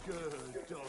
Good dog.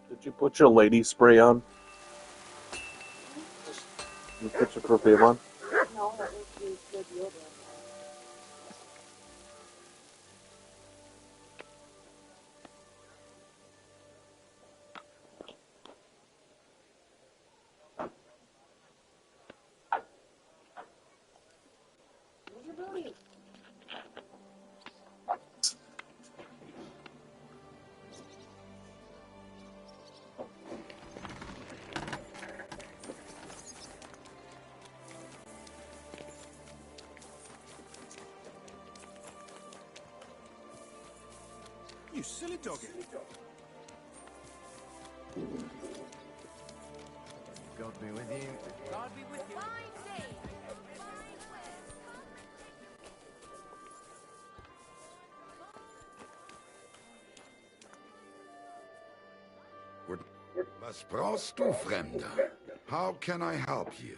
Did you put your lady spray on? You put your perfume on? No, that was the deodorant. Where's your booty? You silly doggy. God be with you. God be with you. Was brauchst du, Fremder? How can I help you?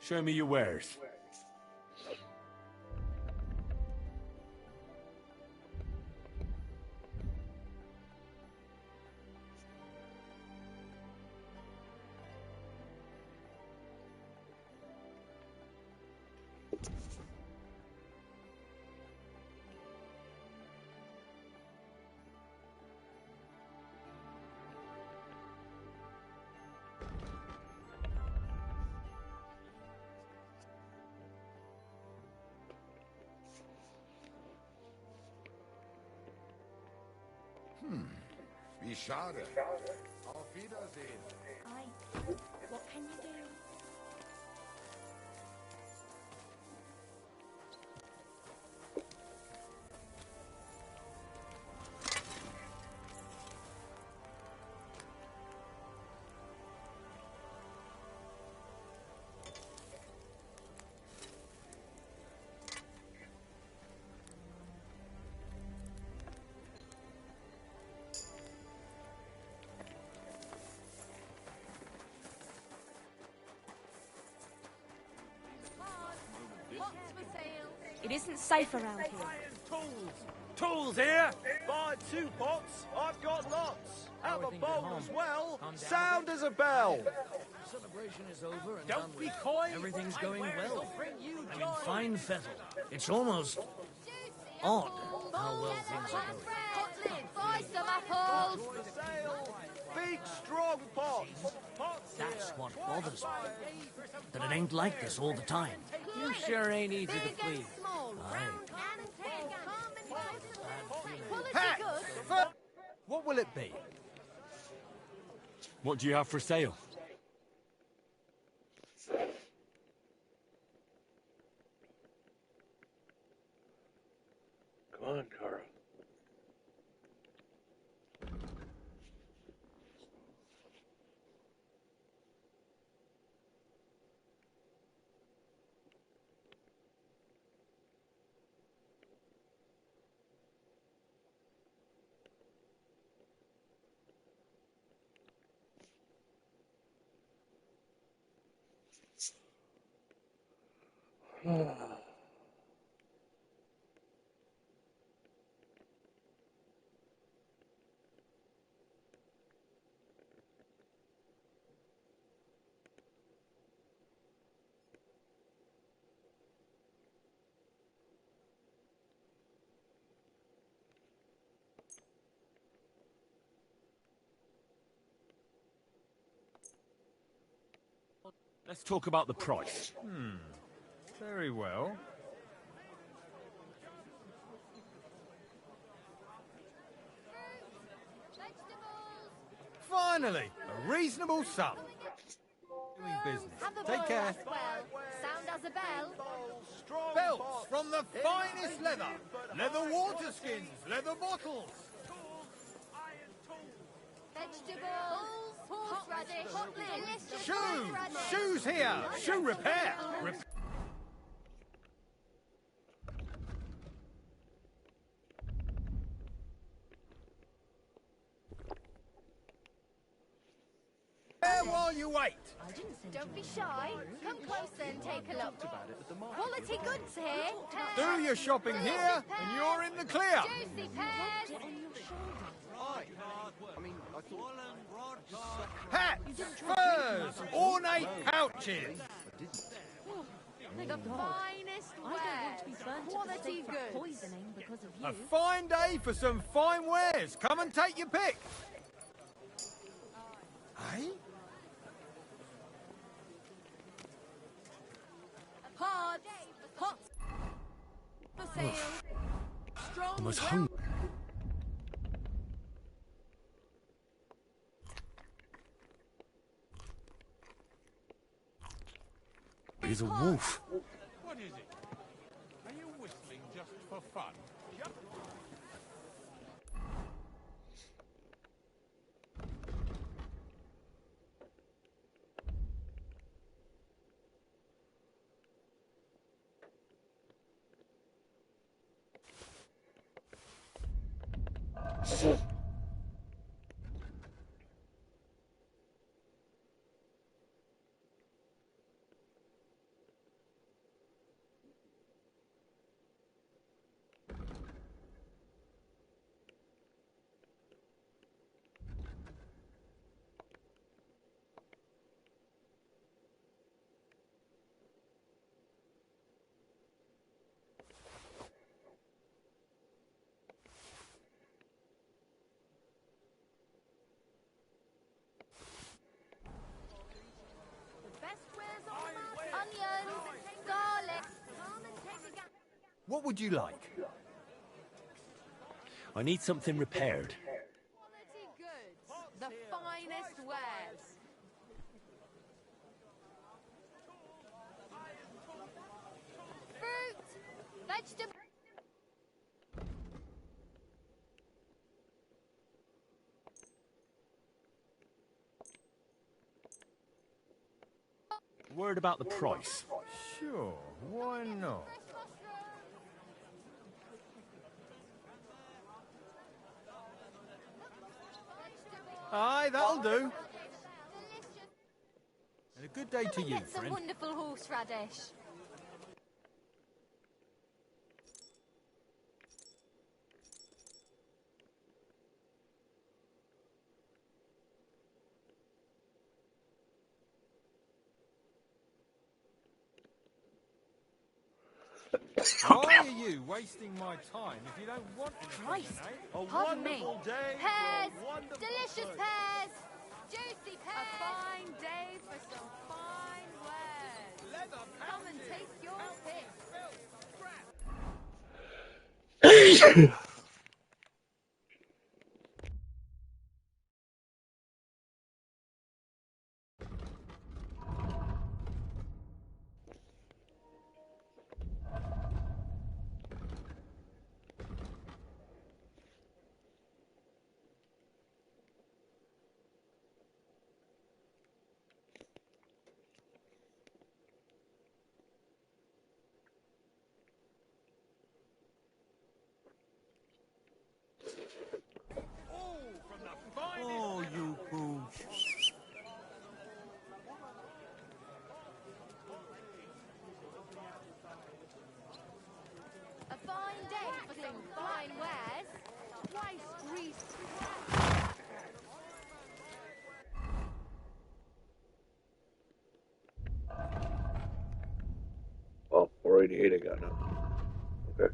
Show me your wares. Wie schade. Auf Wiedersehen. What can you do? It isn't safe around here. Tools here. Buy 2 pots. I've got lots. Have a bowl as well. Sound as a bell. Celebration is over and Don't be coy. everything's going well. I'm in fine fettle. It's almost odd how well things are going. Buy some apples. For sale. Big strong pots. Pots That's here. what bothers me. That it ain't like this all the time. You sure ain't easy to please. What will it be? What do you have for sale? Let's talk about the price. Very well. Finally, a reasonable sum. Doing business. Have a Take bowl care. as well. Sound as a bell. Belts from the finest leather. Leather water skins, leather bottles. Vegetables. Horseradish. Delicious Shoes! horseradish. Shoes here! Shoe repair! Repair while you wait. Don't be shy. Come closer and take a look. Quality goods here. Do your shopping here, and you're in the clear. Juicy pears. Hats, furs, ornate pouches. The finest wares. Quality goods. A fine day for some fine wares. Come and take your pick. Hey? Pods. Pots. For sale. Strong. I was hungry. He's a wolf. What is it? Are you whistling just for fun? The best wares on the market. Onions. Garlic. Come and take a gap. What would you like? I need something repaired. Quality goods. The finest wares. Fruit. Vegetables. Word about the price. Sure, why not? Aye, that'll do. And a good day to you, Get some friend. wonderful horseradish. Why are you wasting my time if you don't want anything, Christ. eh? A Pardon me. wonderful day. Pears. A wonderful Delicious day. pears. Juicy pears. A fine day for some fine wares. Come and take your pick. 488 I got now. Okay.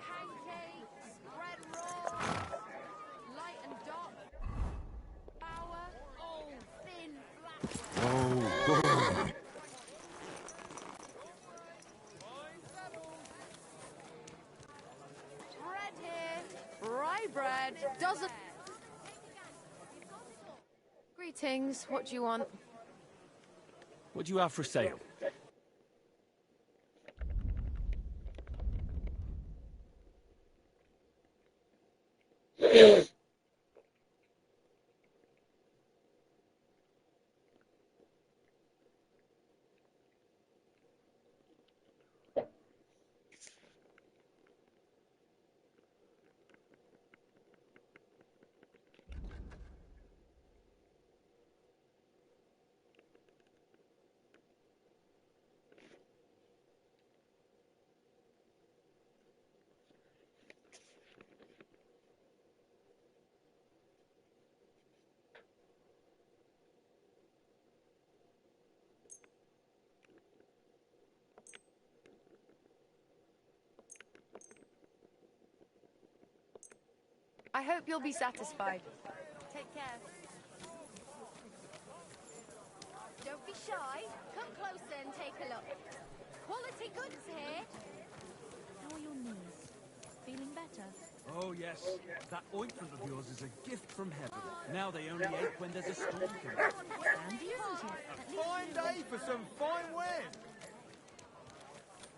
Pancakes, bread rolls, light and dark, flour, oh, thin, flat. Oh, Bread here, rye bread, dozen. Greetings, what do you want? what do you have for sale? I hope you'll be satisfied. Take care. Don't be shy. Come closer and take a look. Quality goods here. How are your knees? Feeling better? Oh, yes. That ointment of yours is a gift from heaven. Now they only ache when there's a storm coming. Handy, isn't it? At least Fine day for some fine wind.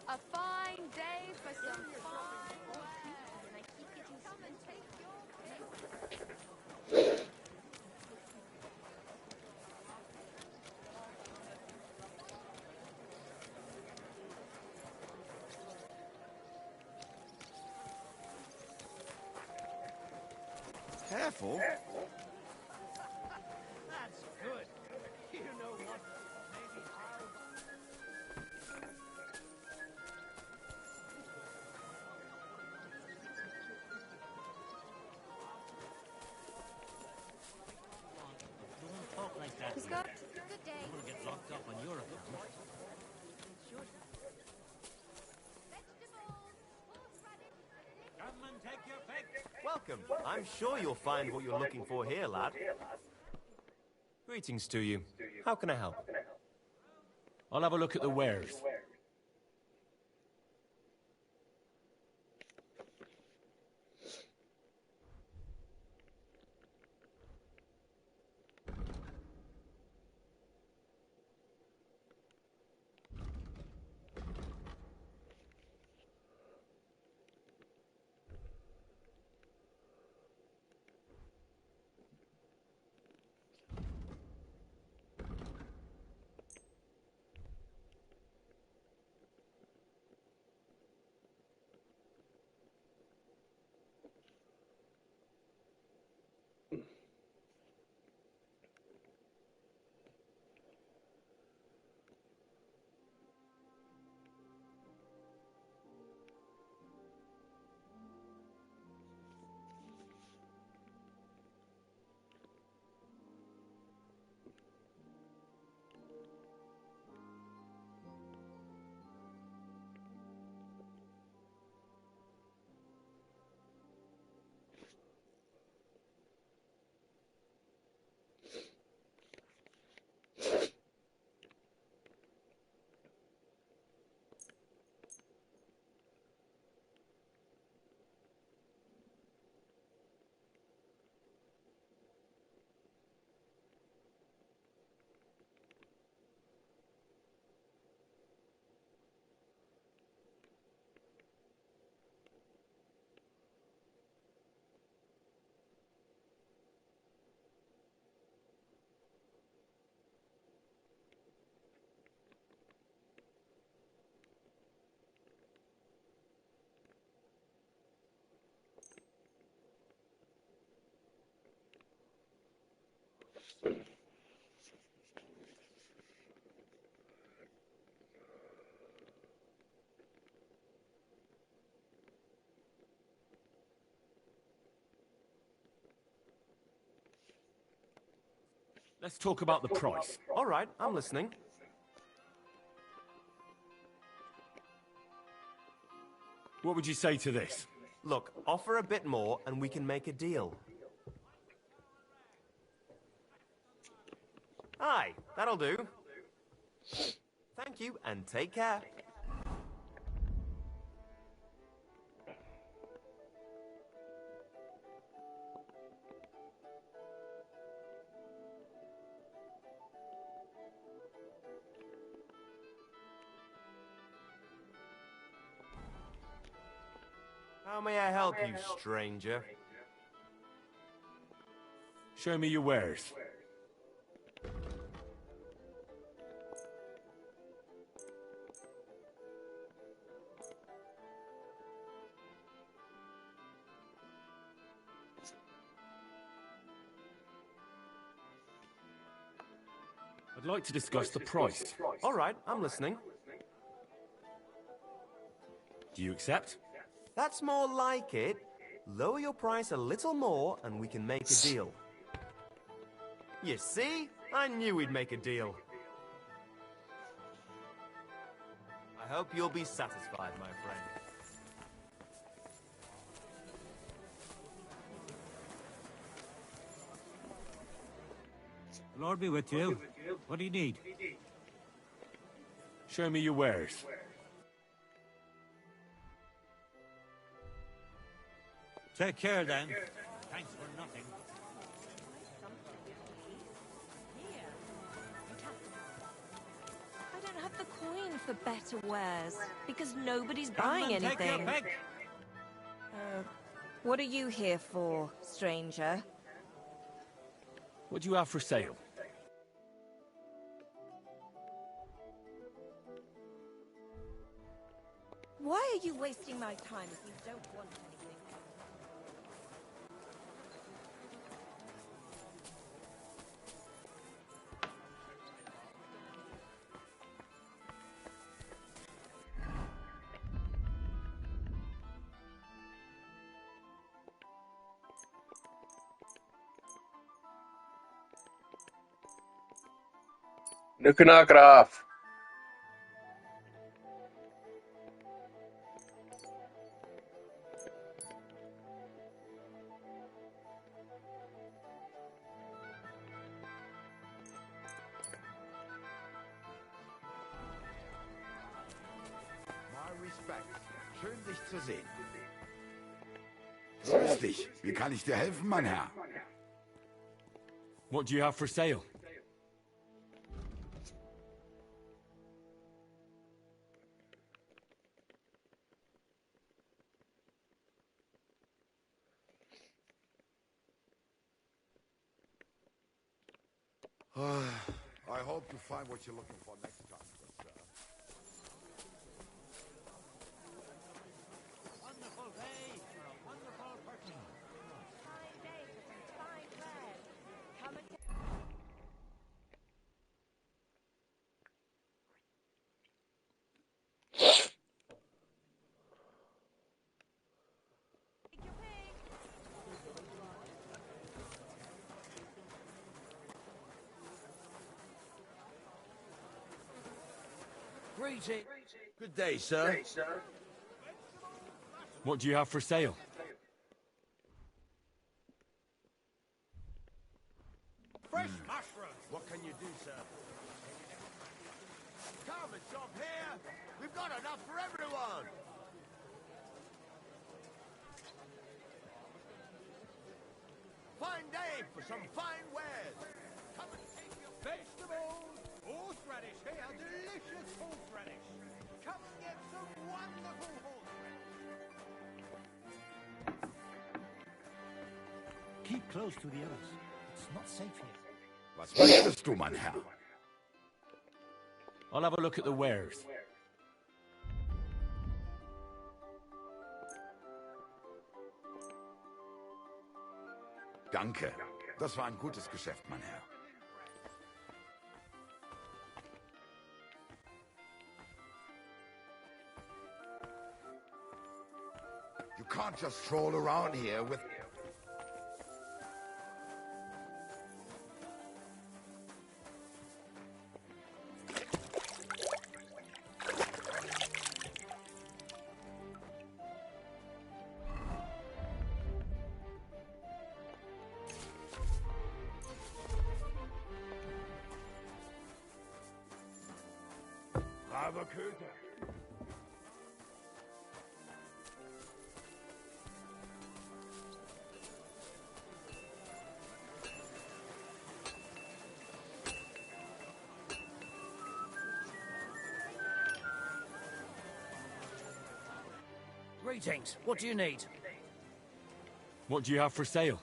A fine day for some fine weather. I keep getting Come and take your pick. Careful. That's good. You know what? Maybe I'll... Don't talk like that. Who's got good day? I'm gonna get locked up on your account. Come and take your pick. Welcome. I'm sure you'll find what you're looking for here, lad. Greetings to you. How can I help? I'll have a look at the wares. Let's talk about the price. All right, I'm listening. What would you say to this? Look, offer a bit more and we can make a deal. Aye, that'll do. Thank you and take care. How may I help you, stranger? Show me your wares. I'd like to discuss the price. All right, I'm listening. Do you accept? That's more like it. Lower your price a little more and we can make a deal. You see? I knew we'd make a deal. I hope you'll be satisfied, my friend. The Lord be with you. What do you need? Show me your wares. Take care then. Thanks for nothing. I don't have the coin for better wares, because nobody's Come buying and take your anything. pick. What are you here for, stranger? What do you have for sale? Why are you wasting my time if you don't want anything? Nu knock it off. My respects. Schön, dich zu sehen. Grüß dich. Wie kann ich dir helfen, mein Herr? What do you have for sale? I hope you find what you're looking for next time, good sir. Wonderful day for a wonderful person. Fine day for some fine wares. Come and take your pick. Greeting. Good day, sir. What do you have for sale? Fresh mushrooms! What can you do, sir? Come and shop here! We've got enough for everyone! Fine day for some fine wares! Come and take your vegetables! Horseradish here! Delicious horseradish! Come and get some wonderful horseradish! Keep close to the others. It's not safe here. Was möchtest du, mein Herr? I'll have a look at the wares. Danke. Das war ein gutes Geschäft, mein Herr. You can't just stroll around here with... Aber Köter. Greetings. What do you need? What do you have for sale?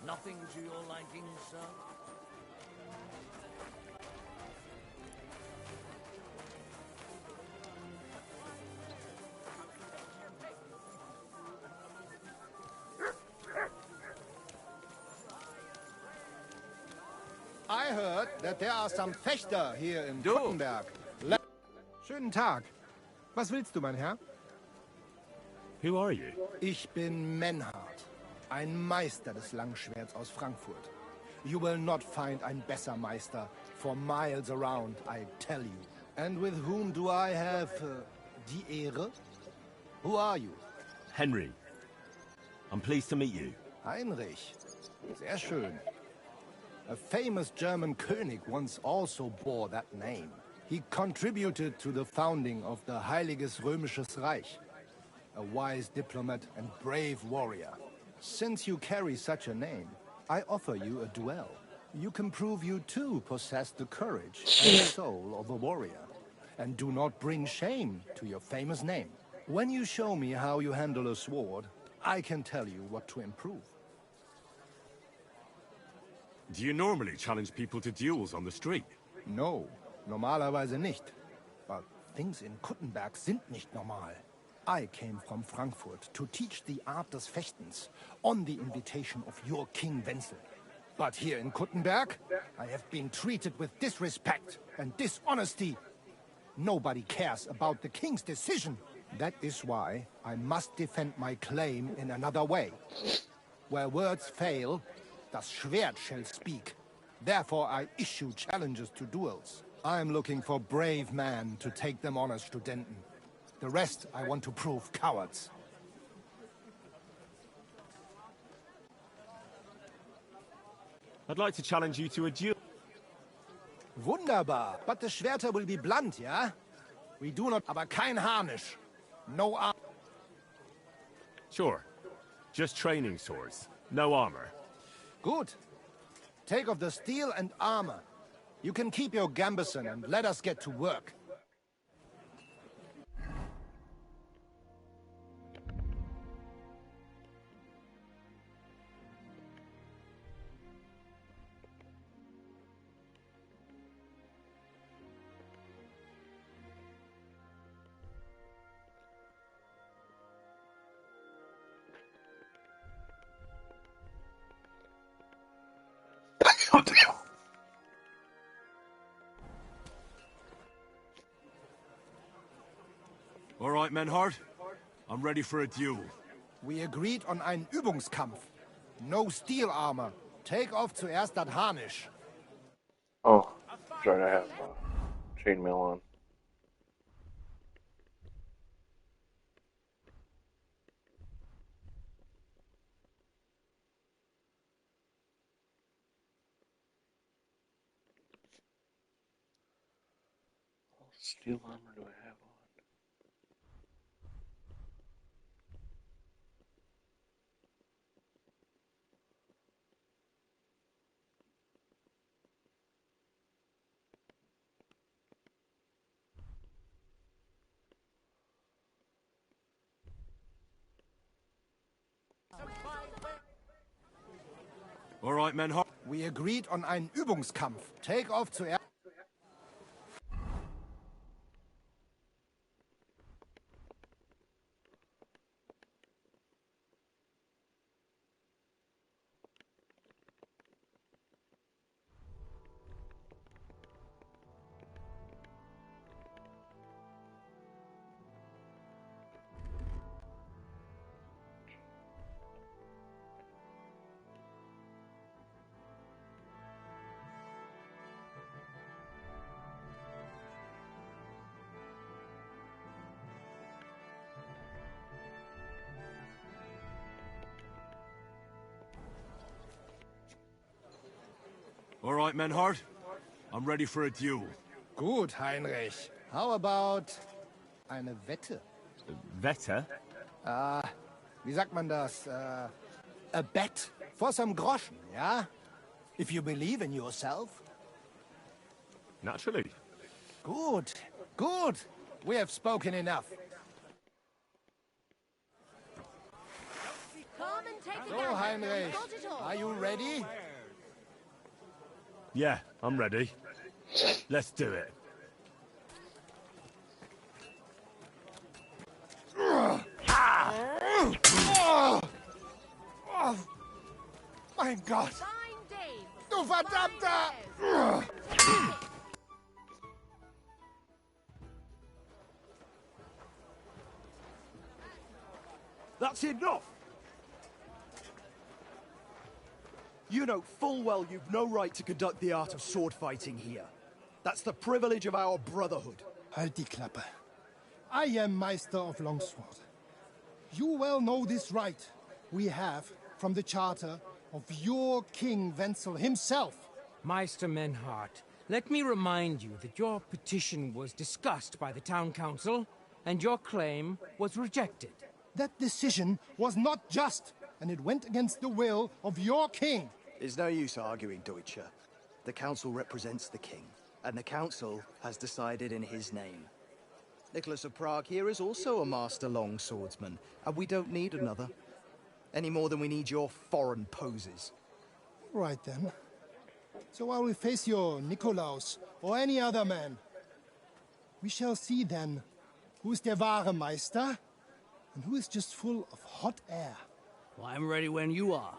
Nothing to your liking, sir? I heard that there are some Fechter here in Du. Kuttenberg. Schönen Tag. Was willst du, mein Herr? Who are you? Ich bin Menhard, ein Meister des Langschwerts aus Frankfurt. You will not find ein besser Meister for miles around, I tell you. And with whom do I have die Ehre? Who are you? Henry. I'm pleased to meet you. Heinrich. Sehr schön. A famous German König once also bore that name. He contributed to the founding of the Heiliges Römisches Reich. A wise diplomat and brave warrior. Since you carry such a name, I offer you a duel. You can prove you too possess the courage and soul of a warrior. And do not bring shame to your famous name. When you show me how you handle a sword, I can tell you what to improve. Do you normally challenge people to duels on the street? No, normalerweise nicht. But things in Kuttenberg sind nicht normal. I came from Frankfurt to teach the art des Fechtens on the invitation of your King Wenzel. But here in Kuttenberg, I have been treated with disrespect and dishonesty. Nobody cares about the king's decision. That is why I must defend my claim in another way. Where words fail, das Schwert shall speak. Therefore I issue challenges to duels. I am looking for brave men to take them on as Studenten. The rest I want to prove cowards. I'd like to challenge you to a duel. Wunderbar. But the Schwerter will be blunt, yeah? We do not, aber kein Harnisch. No arm. Sure. Just training swords. No armor. Good. Take off the steel and armor. You can keep your gambeson and let us get to work. All right, Menhard. I'm ready for a duel. We agreed on einen Übungskampf. No steel armor. Take off zuerst das Harnisch. Oh, sorry, I have chainmail on. What steel armor do I have on? All right, Menhard. We agreed on einen Übungskampf. Take off zuerst. All right, Menhard. I'm ready for a duel. Gut, Heinrich. How about eine Wette? Wette? Wie sagt man das? A bet for some groschen, yeah? If you believe in yourself. Naturally. Good, good. We have spoken enough. Come and take a So, gander. Heinrich, We've got it all. are you ready? Yeah, I'm ready. Let's do it. Oh, mein Gott! Fine day. Du verdammter! That's enough! You know full well you've no right to conduct the art of sword fighting here. That's the privilege of our brotherhood. Halt die Klappe. I am Meister of Longsword. You well know this right we have from the charter of your King Wenzel himself. Meister Menhart, let me remind you that your petition was discussed by the town council, and your claim was rejected. That decision was not just, and it went against the will of your king. There's no use arguing, Deutscher. The council represents the king, and the council has decided in his name. Nicholas of Prague here is also a master longswordsman, and we don't need another. Any more than we need your foreign poses. Right then. So I will face your Nikolaus or any other man. We shall see then who is der wahre Meister and who is just full of hot air. Well, I'm ready when you are,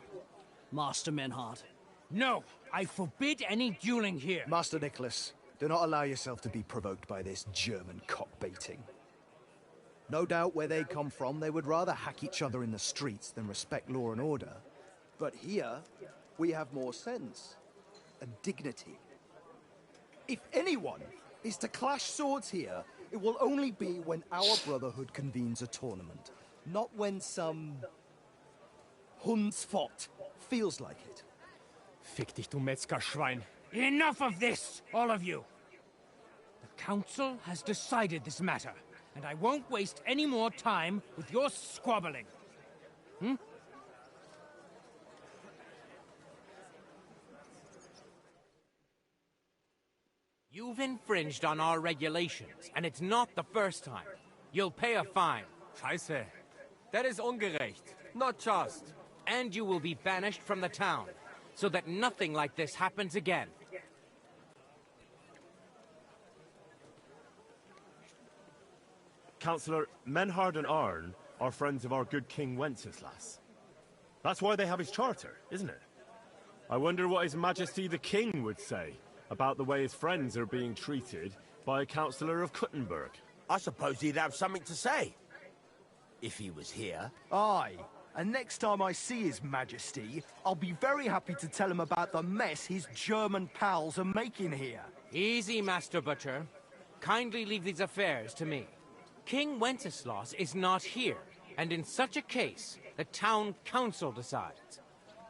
Master Menhart. No, I forbid any dueling here. Master Nicholas, do not allow yourself to be provoked by this German cock-baiting. No doubt where they come from, they would rather hack each other in the streets than respect law and order. But here, we have more sense and dignity. If anyone is to clash swords here, it will only be when our brotherhood convenes a tournament, not when some Hundsfott feels like it. Fick dich, du Metzgerschwein. Enough of this, all of you. The council has decided this matter, and I won't waste any more time with your squabbling. You've infringed on our regulations, and it's not the first time. You'll pay a fine. Scheiße. That is ungerecht. Not just. And you will be banished from the town, so that nothing like this happens again. Councillor, Menhard and Arn are friends of our good King Wenceslas. That's why they have his charter, isn't it? I wonder what His Majesty the King would say about the way his friends are being treated by a councillor of Kuttenberg. I suppose he'd have something to say. If he was here. Aye. And next time I see His Majesty, I'll be very happy to tell him about the mess his German pals are making here. Easy, Master Butcher. Kindly leave these affairs to me. King Wenceslas is not here, and in such a case, the town council decides.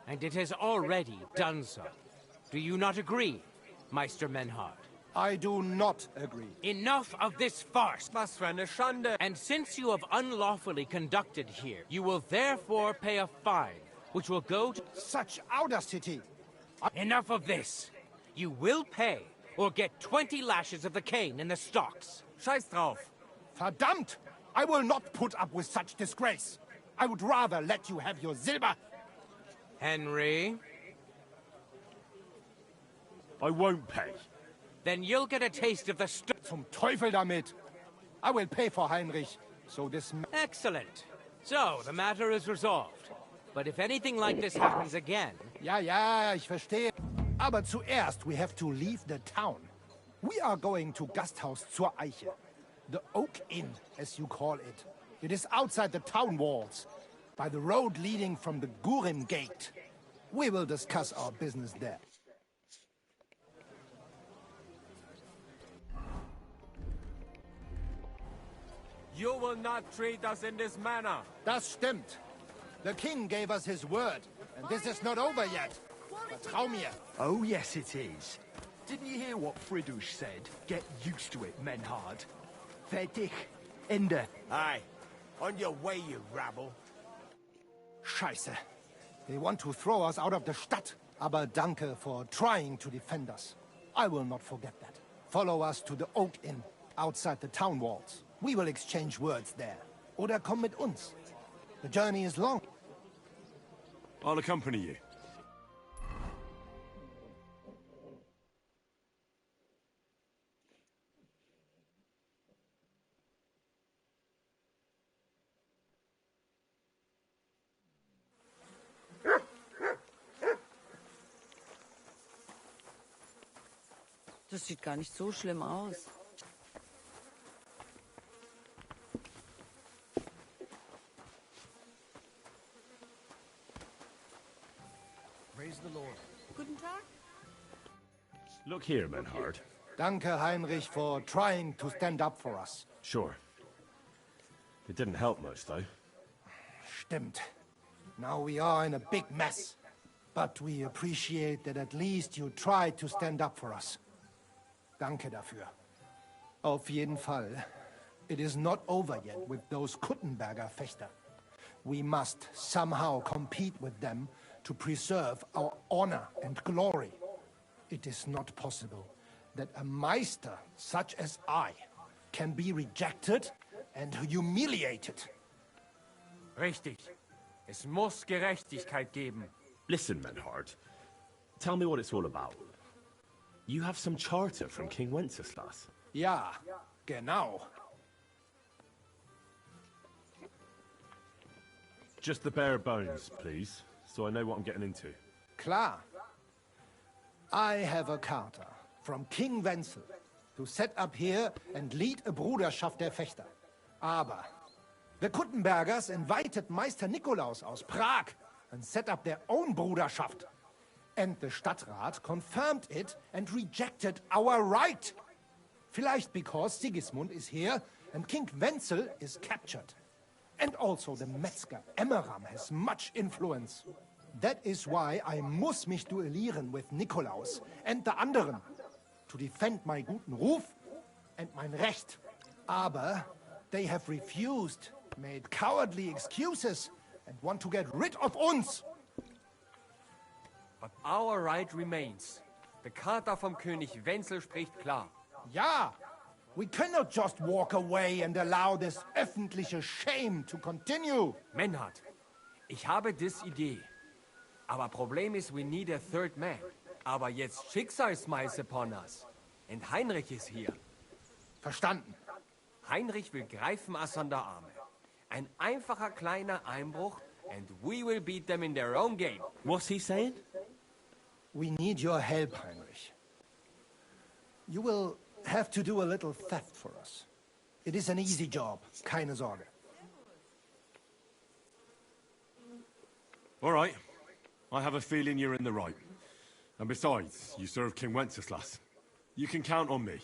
And it has already done so. Do you not agree, Meister Menhard? I do not agree. Enough of this farce! Was für eine Schande! And since you have unlawfully conducted here, you will therefore pay a fine, which will go to such audacity. Enough of this. You will pay, or get 20 lashes of the cane in the stocks. Scheiß drauf. Verdammt! I will not put up with such disgrace. I would rather let you have your silber. Henry? I won't pay. Then you'll get a taste of the Zum Teufel damit! I will pay for Heinrich, so this... Excellent. So, the matter is resolved. But if anything like this happens again... Ja, ich verstehe. Aber zuerst, we have to leave the town. We are going to Gasthaus zur Eiche. The Oak Inn, as you call it. It is outside the town walls, by the road leading from the Gurim Gate. We will discuss our business there. You will not treat us in this manner. Das stimmt. The king gave us his word, and this is not over yet. Vertrau mir. Oh, yes, it is. Didn't you hear what Fridush said? Get used to it, Menhard. Fertig. Ende. Aye. On your way, you rabble. Scheiße. They want to throw us out of the Stadt. Aber danke for trying to defend us. I will not forget that. Follow us to the Oak Inn, outside the town walls. We will exchange words there. Oder komm mit uns. The journey is long. I'll accompany you. Das sieht gar nicht so schlimm aus. Praise the Lord. Guten Tag. Look here, Menhard. Danke, Heinrich, for trying to stand up for us. Sure. It didn't help much, though. Stimmt. Now we are in a big mess. But we appreciate that at least you tried to stand up for us. Danke dafür. Auf jeden Fall. It is not over yet with those Kuttenberger Fechter. We must somehow compete with them to preserve our honor and glory. It is not possible that a Meister such as I can be rejected and humiliated. Richtig. Es muss Gerechtigkeit geben. Listen, Menhard. Tell me what it's all about. You have some charter from King Wenceslas. Ja, genau. Just the bare bones, please, so I know what I'm getting into. Klar. I have a charter from King Wenzel to set up here and lead a Bruderschaft der Fechter. Aber the Kuttenbergers invited Meister Nikolaus aus Prague and set up their own Bruderschaft. And the Stadtrat confirmed it and rejected our right. Vielleicht because Sigismund is here and King Wenzel is captured. And also the Metzger Emmeram has much influence. That is why I muss mich duellieren with Nikolaus and the anderen to defend my guten Ruf and mein Recht. Aber they have refused, made cowardly excuses and want to get rid of uns. But our right remains. The Charta vom König Wenzel spricht klar. Ja, we cannot just walk away and allow this öffentliche shame to continue. Menhard, ich habe dis Idee. Aber Problem ist, we need a third man. Aber jetzt Schicksalsmeis upon us. And Heinrich ist hier. Verstanden. Heinrich will greifen us an der Arme. Ein einfacher kleiner Einbruch and we will beat them in their own game. What's he saying? We need your help, Heinrich. You will have to do a little theft for us. It is an easy job, keine Sorge. All right. I have a feeling you're in the right. And besides, you serve King Wenceslas. You can count on me.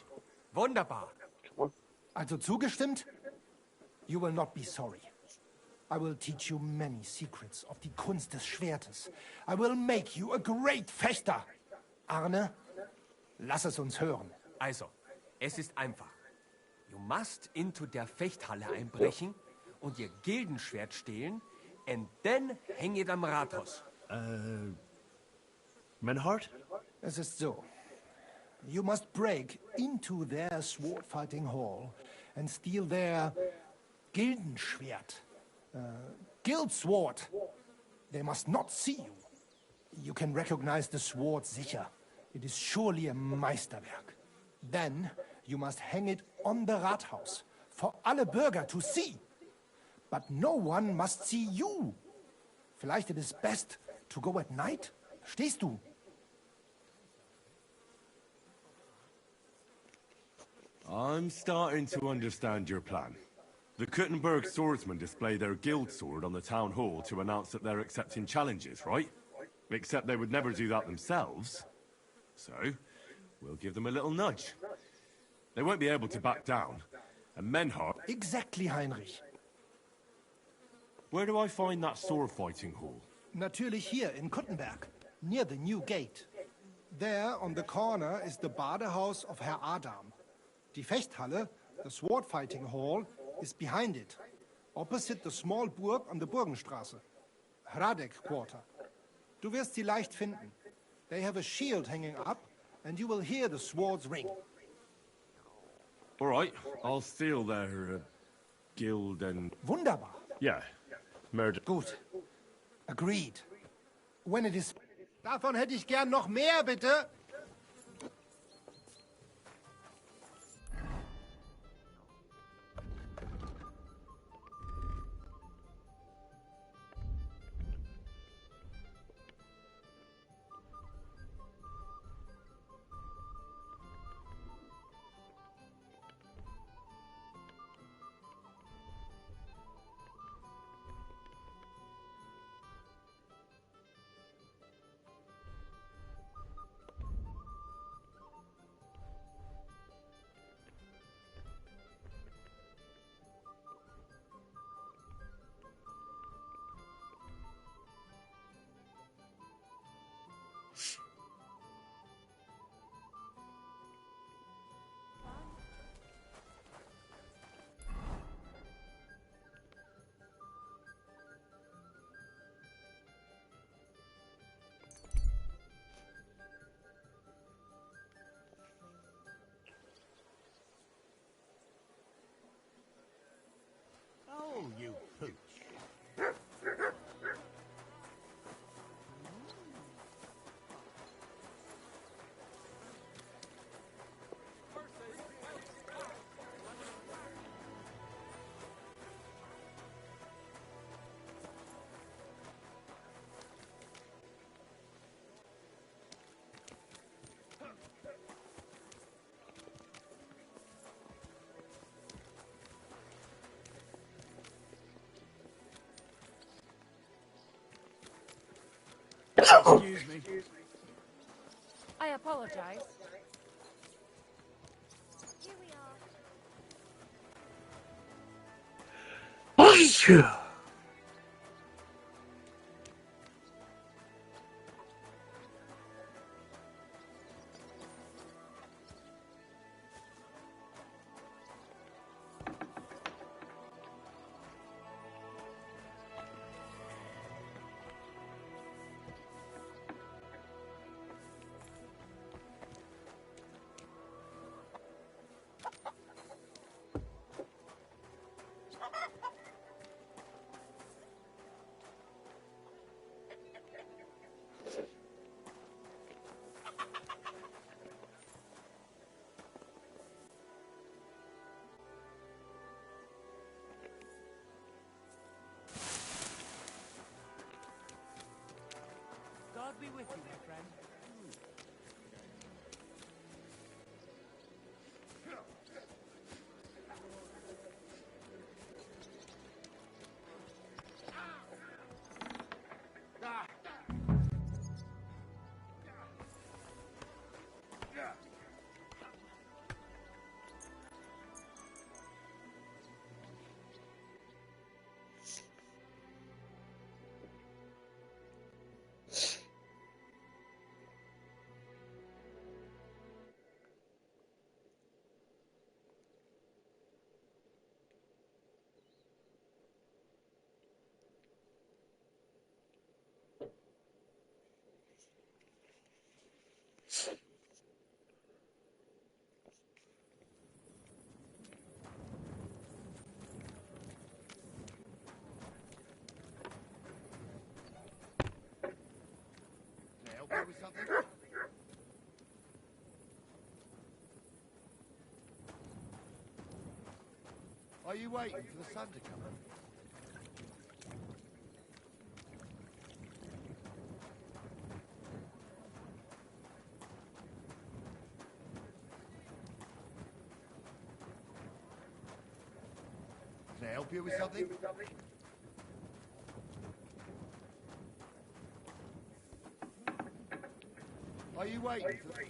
Wunderbar. Also zugestimmt? You will not be sorry. I will teach you many secrets of die Kunst des Schwertes. I will make you a great Fechter. Arne, lass es uns hören. Also, es ist einfach. You must into der Fechthalle einbrechen und ihr Gildenschwert stehlen and then hang it am Rathaus. Menhard? Es ist so. You must break into their sword fighting hall and steal their Gildenschwert. Guild sword. They must not see you. You can recognize the sword sicher. It is surely a Meisterwerk. Then you must hang it on the Rathaus for alle Bürger to see. But no one must see you. Vielleicht it is best to go at night? Stehst du? I'm starting to understand your plan. The Kuttenberg swordsmen display their guild sword on the town hall to announce that they're accepting challenges, right? Except they would never do that themselves. So, we'll give them a little nudge. They won't be able to back down. And Menhard... Exactly, Heinrich. Where do I find that sword fighting hall? Natürlich hier in Kuttenberg, near the new gate. There on the corner is the Badehaus of Herr Adam. Die Fechthalle, the sword fighting hall, is behind it, opposite the small Burg on the Burgenstraße. Hradek Quarter. Du wirst sie leicht finden. They have a shield hanging up, and you will hear the swords ring. All right, I'll steal their guild and... Wunderbar. Yeah, murder. Gut. Agreed. When it is... Davon hätte ich gern noch mehr, bitte. Oh, you pooch. Excuse me. I apologize. Here we are. God be with you, my friend. Can I help you with something? Are you waiting for the sun to come up? Can I help you with something? Are you waiting for...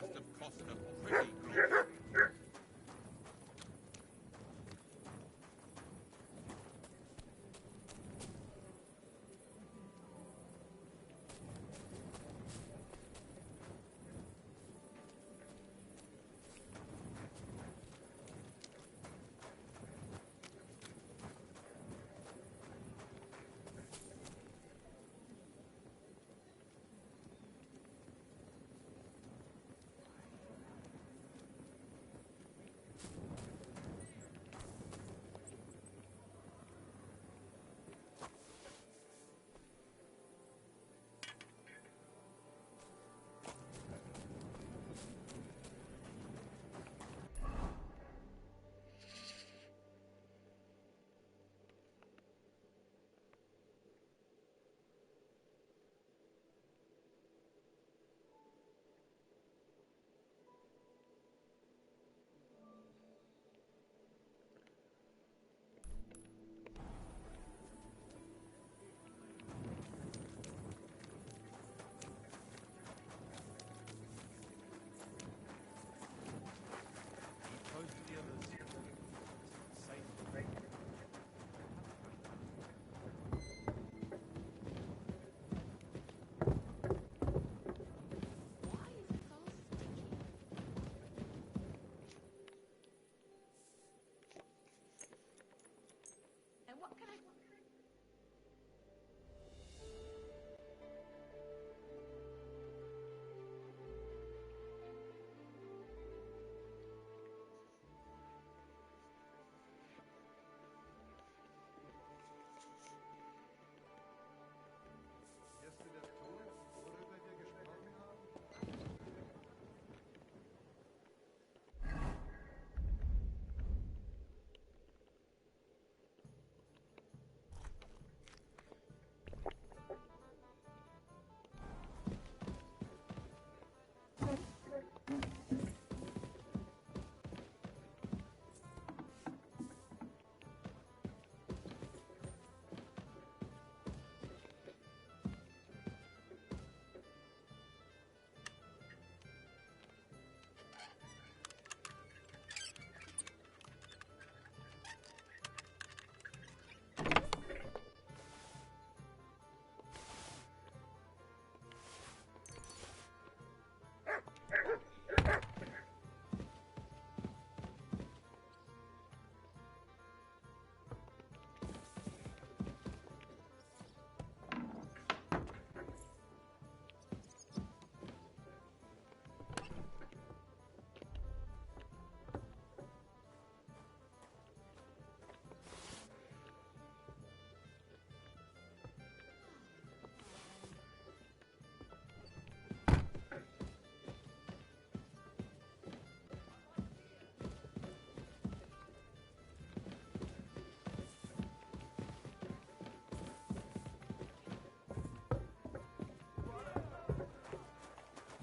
must have cost a pretty penny.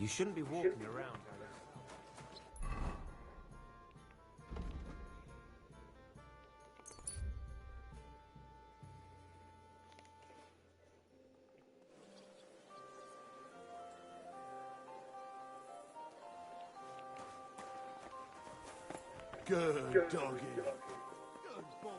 You shouldn't be walking around. Good doggy. Good boy.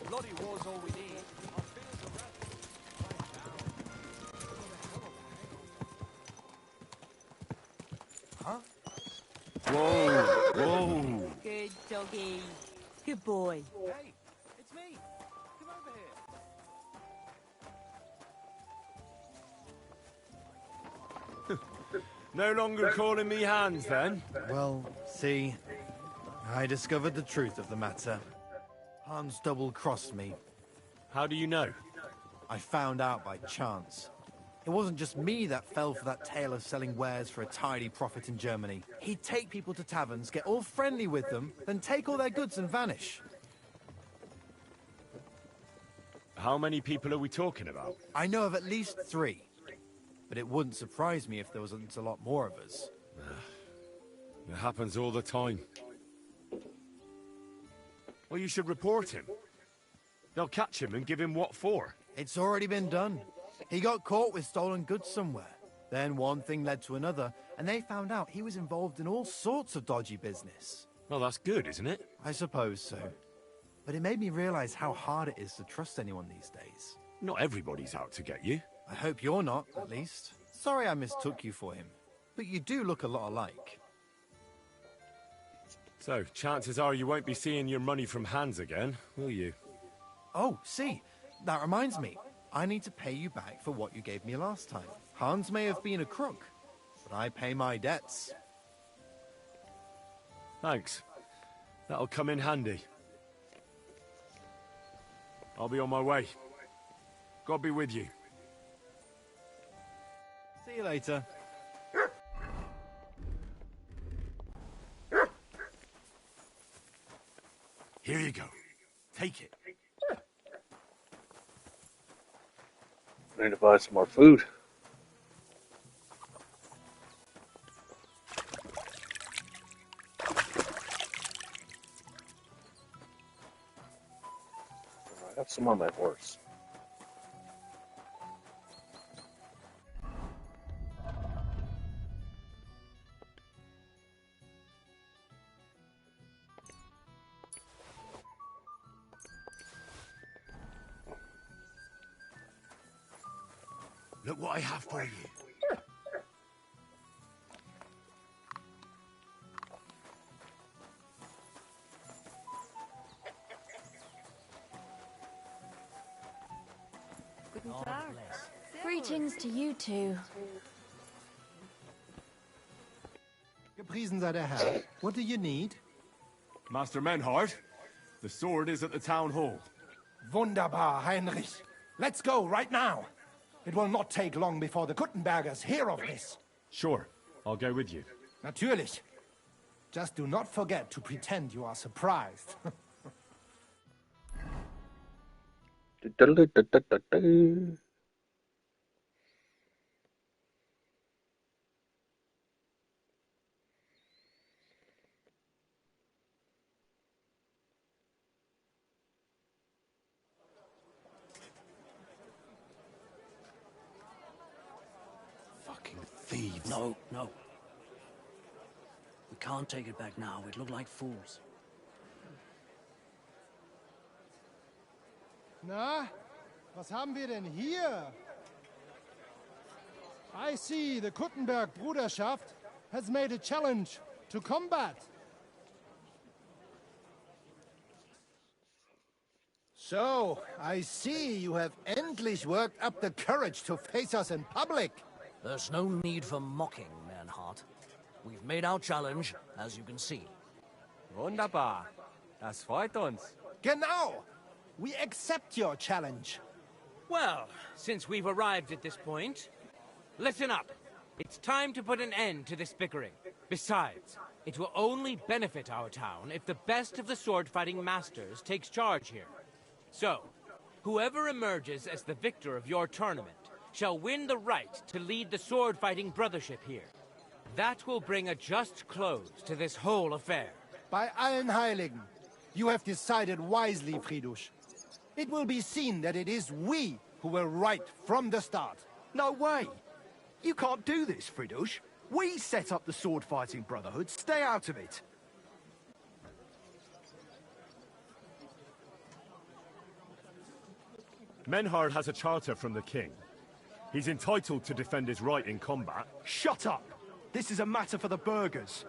Bloody war's all we need. Huh? Whoa, whoa. Good doggy. Good boy. Hey, it's me. Come over here. No longer calling me Hans, then? Well, see, I discovered the truth of the matter. Hans double-crossed me. How do you know? I found out by chance. It wasn't just me that fell for that tale of selling wares for a tidy profit in Germany. He'd take people to taverns, get all friendly with them, then take all their goods and vanish. How many people are we talking about? I know of at least 3. But it wouldn't surprise me if there wasn't a lot more of us. It happens all the time. Well, you should report him. They'll catch him and give him what for. It's already been done. He got caught with stolen goods somewhere. Then one thing led to another, and they found out he was involved in all sorts of dodgy business. Well, that's good, isn't it? I suppose so. But it made me realize how hard it is to trust anyone these days. Not everybody's out to get you. I hope you're not, at least. Sorry I mistook you for him. But you do look a lot alike. So, chances are you won't be seeing your money from Hans again, will you? Oh, see, that reminds me. I need to pay you back for what you gave me last time. Hans may have been a crook, but I pay my debts. Thanks. That'll come in handy. I'll be on my way. God be with you. See you later. Here you go. Take it. I need to buy some more food. I have some on my horse. Look what I have for you. Greetings to you two. Gepriesen sei der Herr. What do you need? Master Menhard, the sword is at the town hall. Wunderbar, Heinrich. Let's go right now. It will not take long before the Kuttenbergers hear of this. Sure, I'll go with you. Natürlich. Just do not forget to pretend you are surprised. Fucking thieves. No, no. We can't take it back now. We'd look like fools. Na, was haben wir denn hier? I see the Kuttenberg Bruderschaft has made a challenge to combat. So, I see you have endlich worked up the courage to face us in public. There's no need for mocking, Manhart. We've made our challenge, as you can see. Wunderbar. Das freut uns. Genau. We accept your challenge. Well, since we've arrived at this point, listen up. It's time to put an end to this bickering. Besides, it will only benefit our town if the best of the sword-fighting masters takes charge here. So, whoever emerges as the victor of your tournament shall win the right to lead the sword-fighting brothership here. That will bring a just close to this whole affair. Bei allen Heiligen. You have decided wisely, Fridush. It will be seen that it is we who were right from the start. No way! You can't do this, Fridush. We set up the sword-fighting brotherhood. Stay out of it. Menhard has a charter from the king. He's entitled to defend his right in combat. Shut up! This is a matter for the burghers.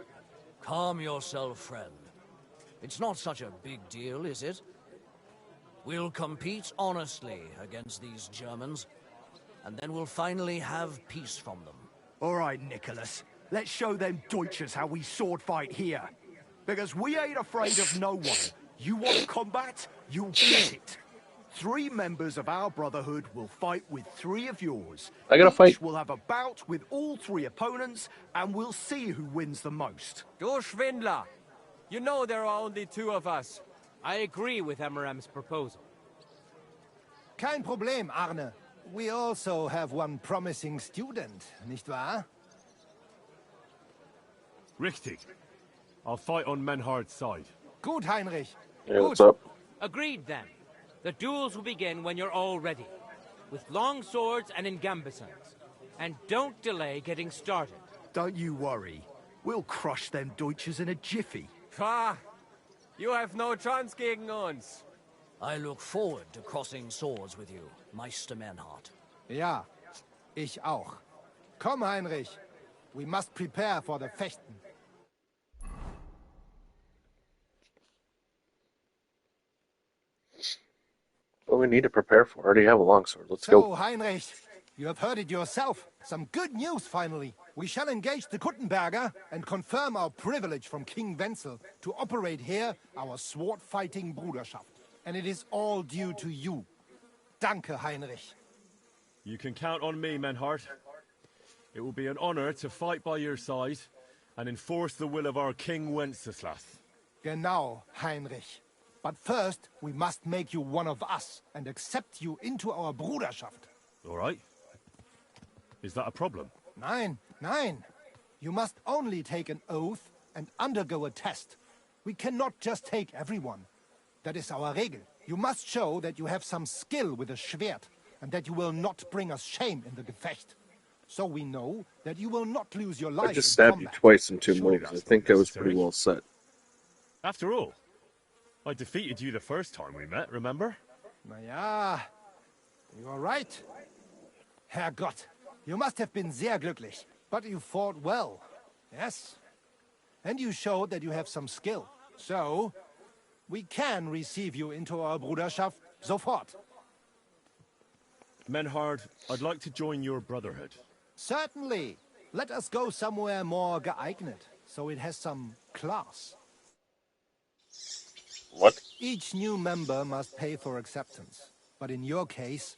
Calm yourself, friend. It's not such a big deal, is it? We'll compete honestly against these Germans, and then we'll finally have peace from them. All right, Nicholas. Let's show them Deutschers how we sword fight here. Because we ain't afraid of no one. You want combat? You'll get it. 3 members of our brotherhood will fight with 3 of yours. I gotta fight. Each will have a bout with all 3 opponents, and we'll see who wins the most. Du Schwindler! You know there are only 2 of us. I agree with Emerem's proposal. Kein Problem, Arne. We also have one promising student, nicht wahr? Richtig. I'll fight on Menhard's side. Gut, Heinrich. Yeah, what's up? Agreed, then. The duels will begin when you're all ready, with long swords and in gambesons. And don't delay getting started. Don't you worry. We'll crush them Deutschers in a jiffy. Pah! You have no chance gegen uns. I look forward to crossing swords with you, Meister Menhard. Ja, ich auch. Komm, Heinrich. We must prepare for the Fechten. What we need to prepare for? I already have a longsword. Let's So, go. Heinrich, you have heard it yourself. Some good news, finally. We shall engage the Kuttenberger and confirm our privilege from King Wenzel to operate here our sword-fighting Bruderschaft. And it is all due to you. Danke, Heinrich. You can count on me, Menhard. It will be an honor to fight by your side and enforce the will of our King Wenceslas. Genau, Heinrich. But first, we must make you one of us and accept you into our Bruderschaft. All right. Is that a problem? Nein, nein. You must only take an oath and undergo a test. We cannot just take everyone. That is our Regel. You must show that you have some skill with a Schwert and that you will not bring us shame in the Gefecht. So we know that you will not lose your life I just in stabbed you combat. twice in 2 Surely moves. I that's think not I was pretty necessary. well set. After all, I defeated you the first time we met, remember? Na ja, you are right. Herrgott, you must have been sehr glücklich. But you fought well, yes? And you showed that you have some skill. So, we can receive you into our Bruderschaft sofort. Menhard, I'd like to join your brotherhood. Certainly. Let us go somewhere more geeignet, so it has some class. What? Each new member must pay for acceptance. But in your case,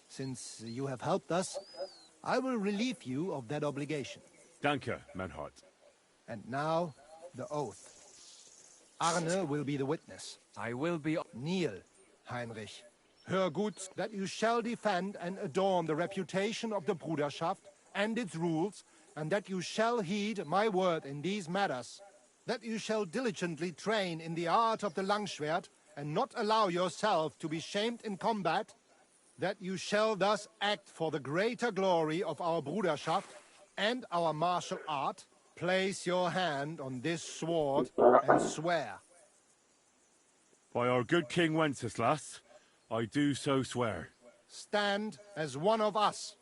since you have helped us, I will relieve you of that obligation. Danke, Menhard. And now, the oath. Arne will be the witness. I will be... Kneel, Heinrich. Hör gut, that you shall defend and adorn the reputation of the Bruderschaft and its rules, and that you shall heed my word in these matters. That you shall diligently train in the art of the Langschwert, and not allow yourself to be shamed in combat. That you shall thus act for the greater glory of our Bruderschaft and our martial art. Place your hand on this sword and swear. By our good King Wenceslas, I do so swear. Stand as one of us.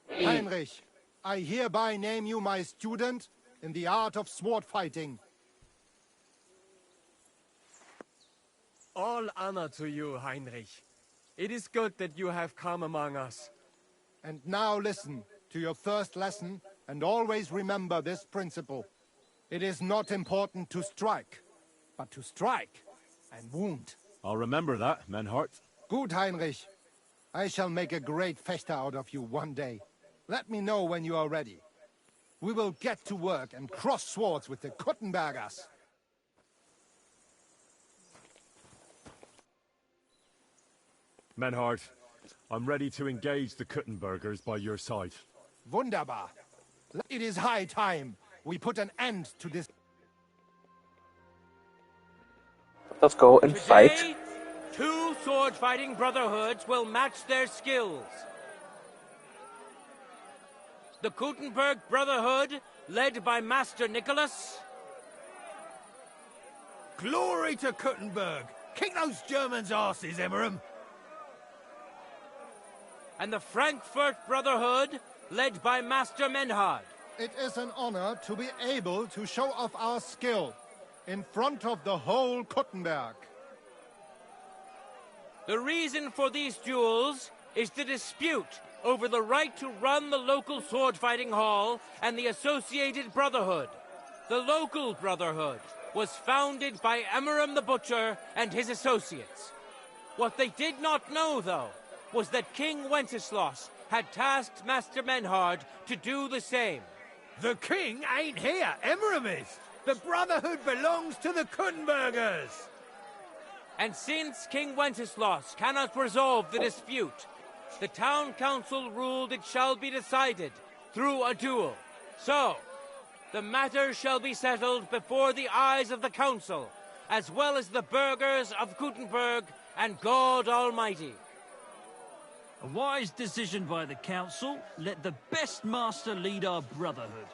Heinrich, I hereby name you my student in the art of sword fighting. All honor to you, Heinrich. It is good that you have come among us. And now listen to your first lesson and always remember this principle. It is not important to strike, but to strike and wound. I'll remember that, Menhard. Gut, Heinrich. I shall make a great fechter out of you one day. Let me know when you are ready. We will get to work and cross swords with the Kuttenbergers. Menhard, I'm ready to engage the Kuttenbergers by your side. Wunderbar. It is high time we put an end to this. Let's go and fight. Today, 2 sword-fighting brotherhoods will match their skills. The Gutenberg Brotherhood, led by Master Nicholas. Glory to Kuttenberg! Kick those Germans' asses, Emmeram! And the Frankfurt Brotherhood, led by Master Menhard. It is an honor to be able to show off our skill in front of the whole Kuttenberg. The reason for these duels is the dispute over the right to run the local sword-fighting hall and the associated brotherhood. The local brotherhood was founded by Emmeram the Butcher and his associates. What they did not know, though, was that King Wenceslas had tasked Master Menhard to do the same. The king ain't here, Emmeram is! The Brotherhood belongs to the Kuttenbergers! And since King Wenceslas cannot resolve the dispute, the town council ruled it shall be decided through a duel. So, the matter shall be settled before the eyes of the council, as well as the burghers of Gutenberg and God Almighty. A wise decision by the council. Let the best master lead our brotherhood.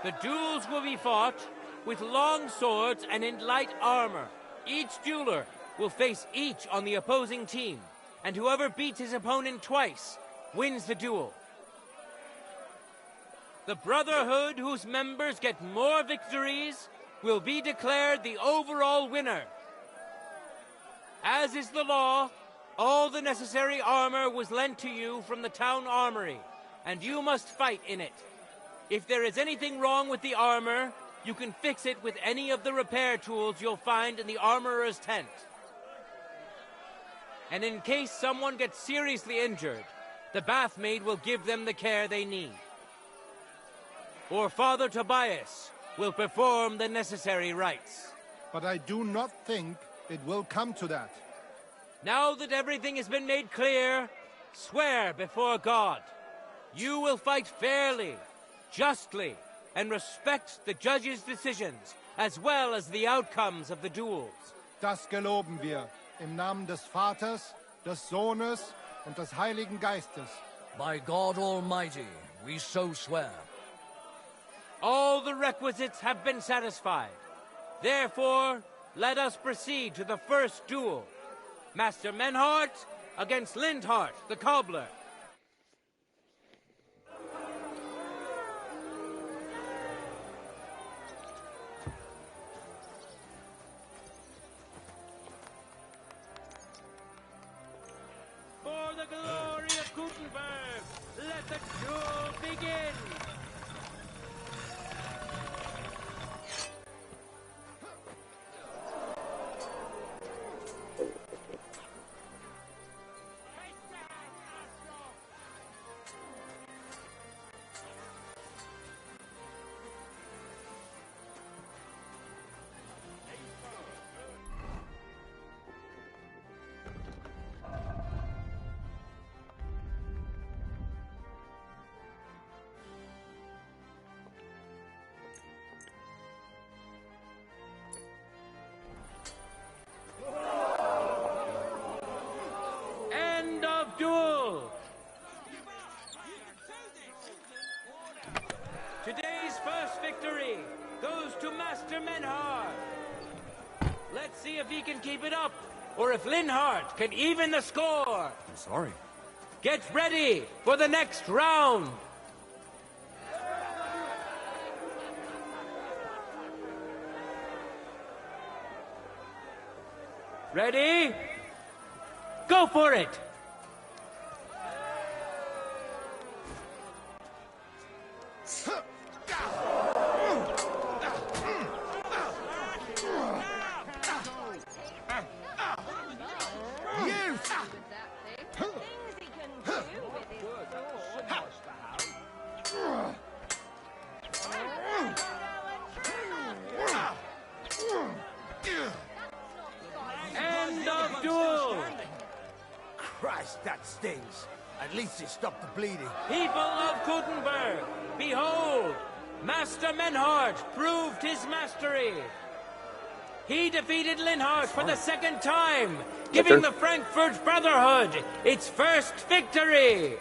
The duels will be fought with long swords and in light armor. Each dueler will face each on the opposing team, and whoever beats his opponent twice wins the duel. The brotherhood whose members get more victories will be declared the overall winner. As is the law, all the necessary armor was lent to you from the town armory, and you must fight in it. If there is anything wrong with the armor, you can fix it with any of the repair tools you'll find in the armorer's tent. And in case someone gets seriously injured, the bathmaid will give them the care they need. Or Father Tobias will perform the necessary rites. But I do not think it will come to that. Now that everything has been made clear, swear before God. You will fight fairly, justly, and respect the judge's decisions, as well as the outcomes of the duels. Das geloben wir, im Namen des Vaters, des Sohnes und des Heiligen Geistes. By God Almighty, we so swear. All the requisites have been satisfied. Therefore, let us proceed to the first duel. Master Menhard against Lindhart, the cobbler. For the glory of Gutenberg, let the duel begin! End of duel! Today's first victory goes to Master Menhard. Let's see if he can keep it up, or if Linhart can even the score. I'm sorry. Get ready for the next round. Ready? Go for it! End of duel! Christ, that stings. At least it stopped the bleeding. People of Gutenberg, behold, Master Menhard proved his mastery. He defeated Linhart for the second time, giving the Frankfurt Brotherhood its first victory.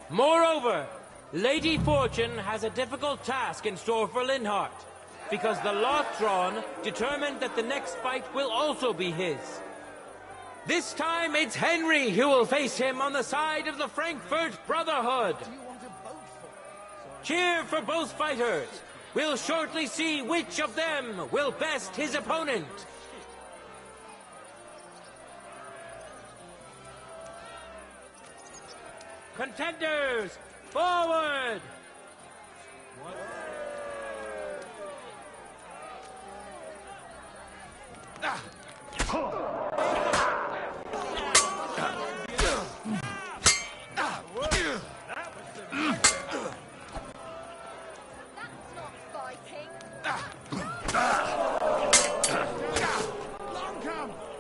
Moreover, Lady Fortune has a difficult task in store for Linhart, because the lot drawn determined that the next fight will also be his. This time it's Henry who will face him on the side of the Frankfurt Brotherhood. Cheer for both fighters. We'll shortly see which of them will best his opponent. Contenders, forward!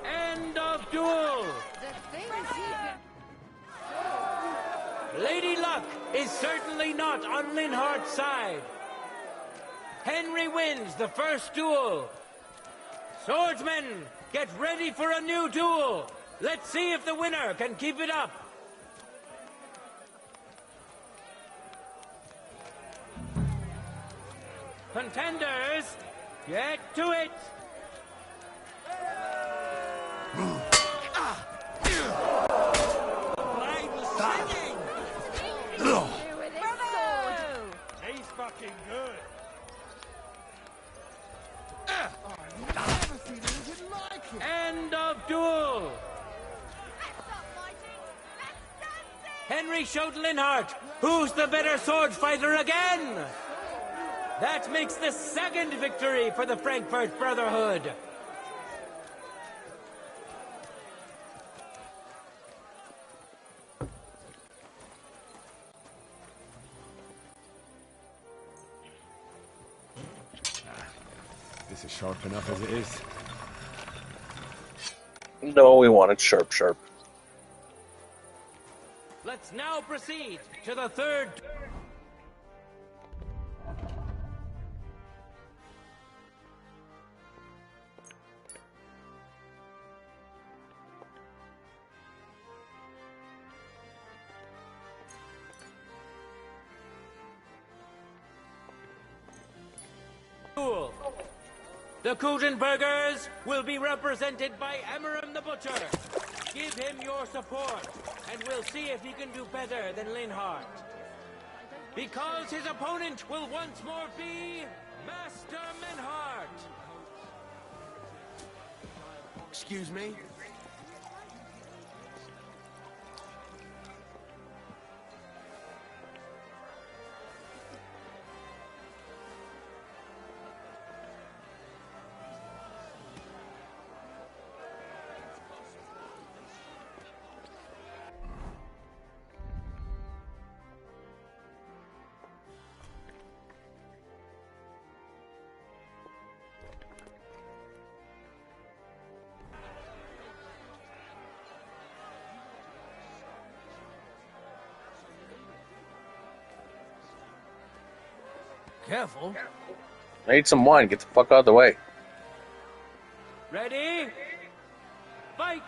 End of duel! Lady Luck is certainly not on Linhart's side. Henry wins the first duel. Swordsmen, get ready for a new duel. Let's see if the winner can keep it up. Contenders, get to it. He's fucking good. End of duel. Henry showed Linhart who's the better sword fighter again. That makes the second victory for the Frankfurt Brotherhood. This is sharp enough as it is. No, we wanted sharp, sharp. Let's now proceed to the third. Duel. The Kutenbergers will be represented by Emmeram the Butcher. Give him your support, and we'll see if he can do better than Linhart. Because his opponent will once more be Master Menhart. Excuse me? Careful. I need some wine. Get the fuck out of the way. Ready? Fight!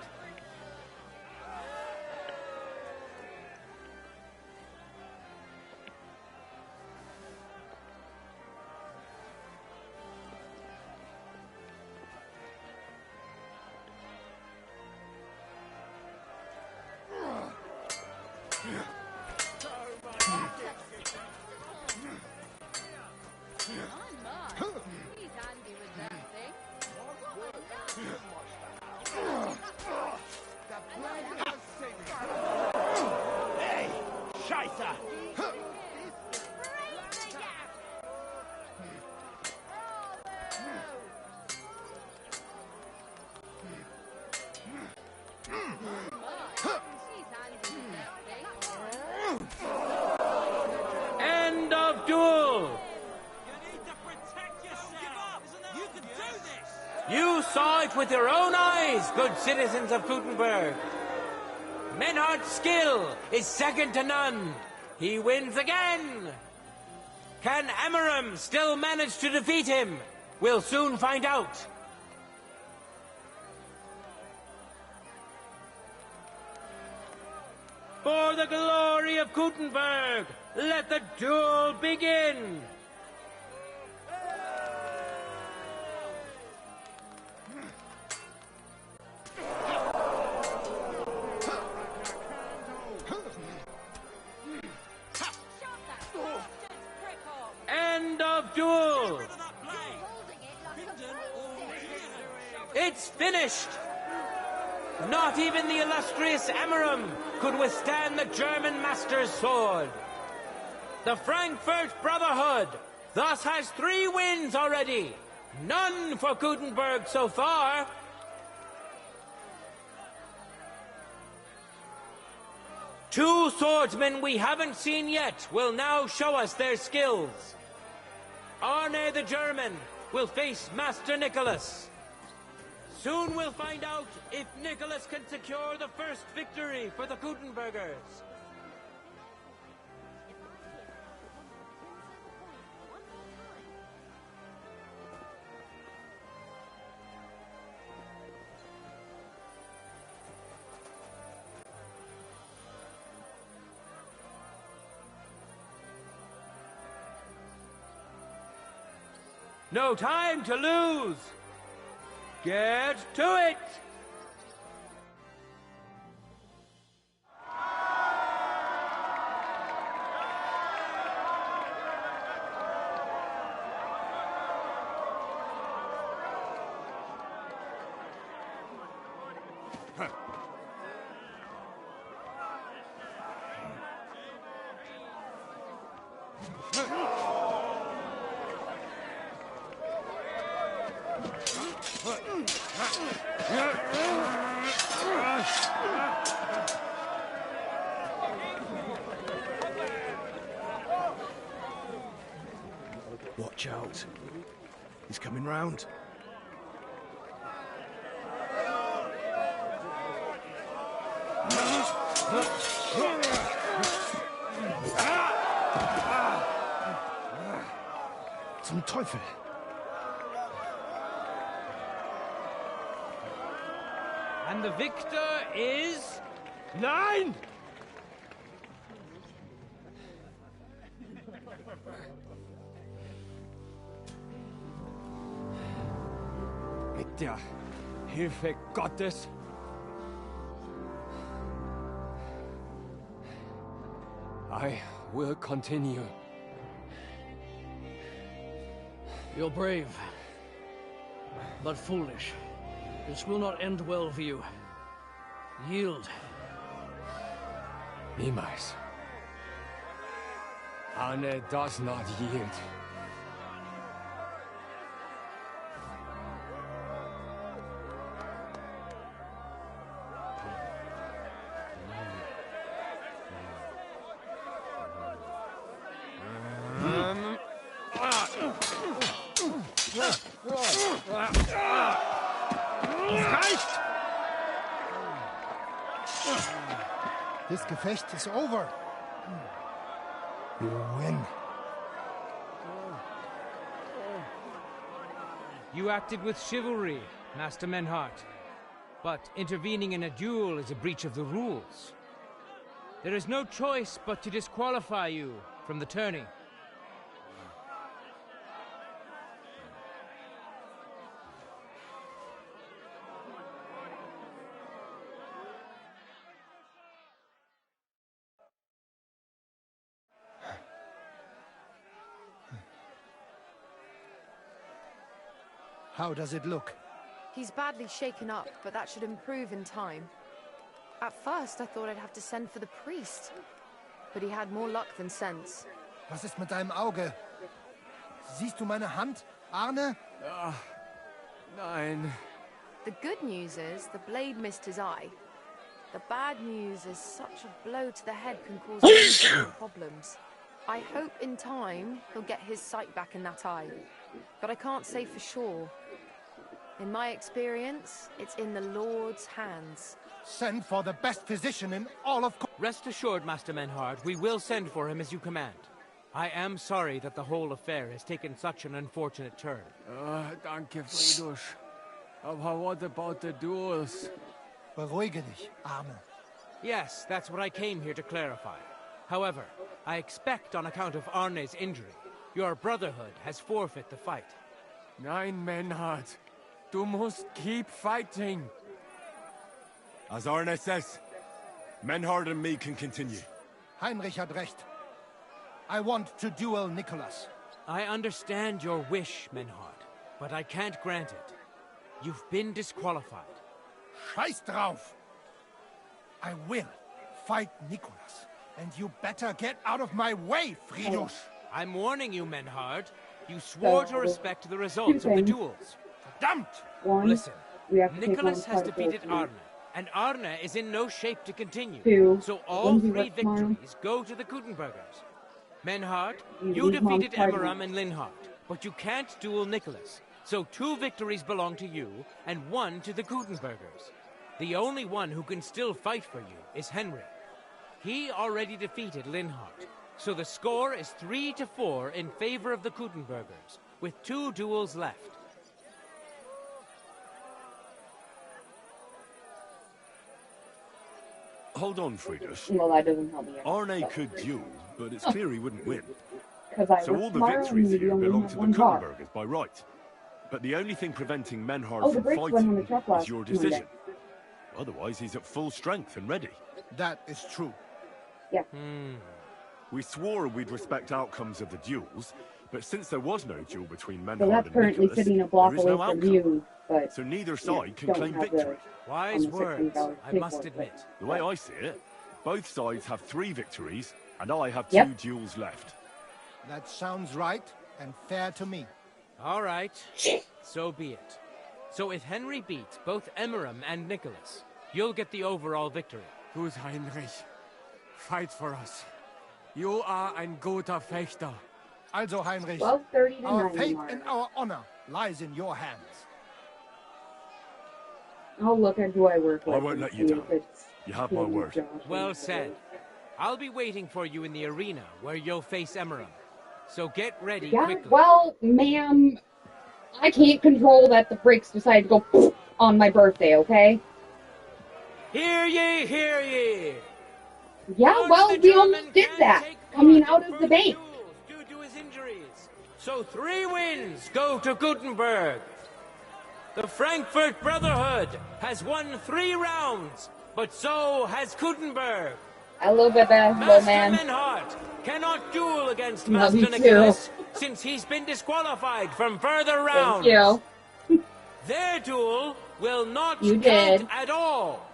Hey, Scheiße! End of duel! You saw it with your own eyes, good citizens of Kutenberg. Menhart's skill is second to none. He wins again. Can Amaram still manage to defeat him? We'll soon find out. For the glory of Gutenberg, let the duel begin! End of duel! It's finished! Not even the illustrious Amaram could withstand the German master's sword. The Frankfurt Brotherhood thus has 3 wins already. None for Gutenberg so far. Two swordsmen we haven't seen yet will now show us their skills. Arne the German will face Master Nicholas. Soon we'll find out if Nicholas can secure the first victory for the Gutenbergers. No time to lose! Get to it! Watch out. He's coming round. Zum Teufel! And the victor is... Nein! Mit der Hilfe Gottes I will continue. You're brave, but foolish. This will not end well for you. Yield. Niemals. Arne does not yield. This Gefecht is over. You win. You acted with chivalry, Master Menhart. But intervening in a duel is a breach of the rules. There is no choice but to disqualify you from the tourney. How does it look? He's badly shaken up, but that should improve in time. At first, I thought I'd have to send for the priest. But he had more luck than sense. Was ist mit deinem Auge? Siehst du meine Hand, Arne? Nein. The good news is the blade missed his eye. The bad news is such a blow to the head can cause many problems. I hope in time he'll get his sight back in that eye. But I can't say for sure. In my experience, it's in the Lord's hands. Send for the best physician in all of... Rest assured, Master Menhart, we will send for him as you command. I am sorry that the whole affair has taken such an unfortunate turn. Danke, Friedrich. Aber what about the duels? Beruhige dich, Arme. Yes, that's what I came here to clarify. However, I expect on account of Arne's injury, your brotherhood has forfeit the fight. Nein, Menhard. Du musst keep fighting. As Arne says, Menhard and me can continue. Heinrich had recht. I want to duel Nicholas. I understand your wish, Menhard, but I can't grant it. You've been disqualified. Scheiß drauf! I will fight Nicholas, and you better get out of my way, Friedrich! I'm warning you, Menhard. You swore to respect the results of the duels. Verdammt! Listen, Nicholas has defeated Arne, and Arne is in no shape to continue. So all 3 victories go to the Kuttenbergers. Menhard, you defeated Emmeram and Linhardt, but you can't duel Nicholas. So 2 victories belong to you, and 1 to the Kuttenbergers. The only one who can still fight for you is Henry. He already defeated Linhardt, so the score is 3-4 in favor of the Kuttenbergers, with 2 duels left. Hold on, Friedrich. Well, that doesn't help me. Arne could duel, but it's clear he wouldn't win. Because So all the victories here belong to the Kuttenbergers by right. But the only thing preventing Menhard from fighting is your decision. Otherwise, he's at full strength and ready. That is true. Yeah. We swore we'd respect outcomes of the duels, but since there was no duel between So Menhard that's and currently Nicholas, sitting a block there is away no from outcome. you, but So neither you side can don't claim have victory. Wise words, I must paperwork, admit. The way I see it, both sides have 3 victories, and I have 2 duels left. That sounds right and fair to me. All right, so be it. So if Henry beats both Emmeram and Nicholas, you'll get the overall victory. Gut, Heinrich. Fight for us. You are ein guter Fechter. Also, Heinrich, 12:30 to our 9 fate tomorrow. and our honor lies in your hands. I'll look at who I work with. I won't and let you see down. if it's You have my him, word. Josh, Well and said. I'll be waiting for you in the arena where you'll face Emmeram. So get ready Yeah, quickly. well, ma'am, I can't control that the brakes decide to go poof on my birthday, okay? Hear ye, hear ye! Yeah, well, we almost did that, coming out of the bank. Due to his injuries. So 3 wins go to Gutenberg. The Frankfurt Brotherhood has won 3 rounds, but so has Gutenberg. I love it, little Master man. Menhard cannot duel against Love Master you too. Nicholas since he's been disqualified from further rounds. Thank you. Their duel will not You count did. at all.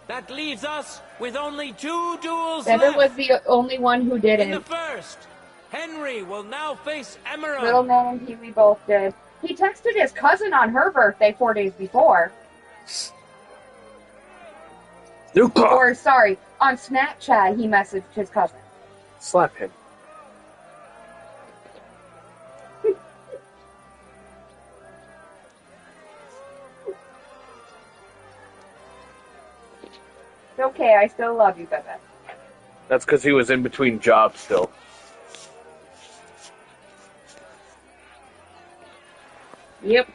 That leaves us with only 2 duels Seven left. was the only one who In the didn't. first, Henry will now face Emmeram. Little man and Pee-wee both did. He texted his cousin on her birthday 4 days before. Or, sorry, on Snapchat he messaged his cousin. Slap him. It's okay, I still love you, Bebe. That's because he was in between jobs still. Yep.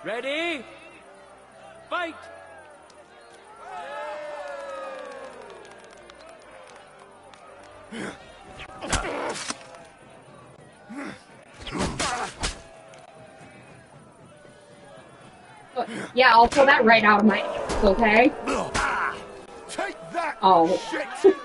Ready? Fight! Yeah, I'll pull that right out of my ass, okay? Take that! Oh. Shit!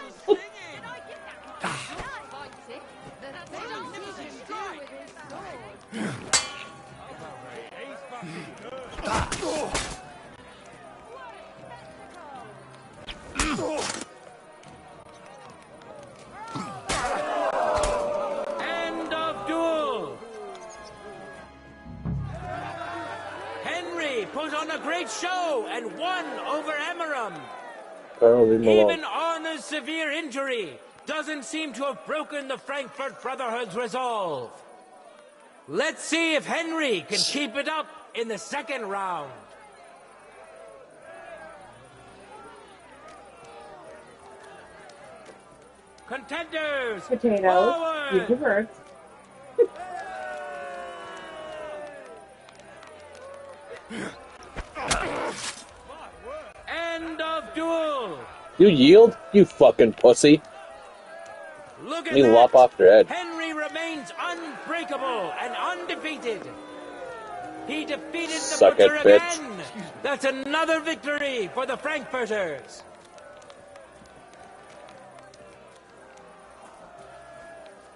End of duel! Henry put on a great show and won over Emmeram. Oh, leave him alone. Even Arne's severe injury doesn't seem to have broken the Frankfurt Brotherhood's resolve. Let's see if Henry can keep it up in the second round. Contenders! Potatoes. Forward! Use the birds. End of duel! You yield, you fucking pussy. Look at Me that! lop off your head. Henry remains unbreakable and undefeated. He defeated the Suck Butcher it, bitch. again. That's another victory for the Frankfurters.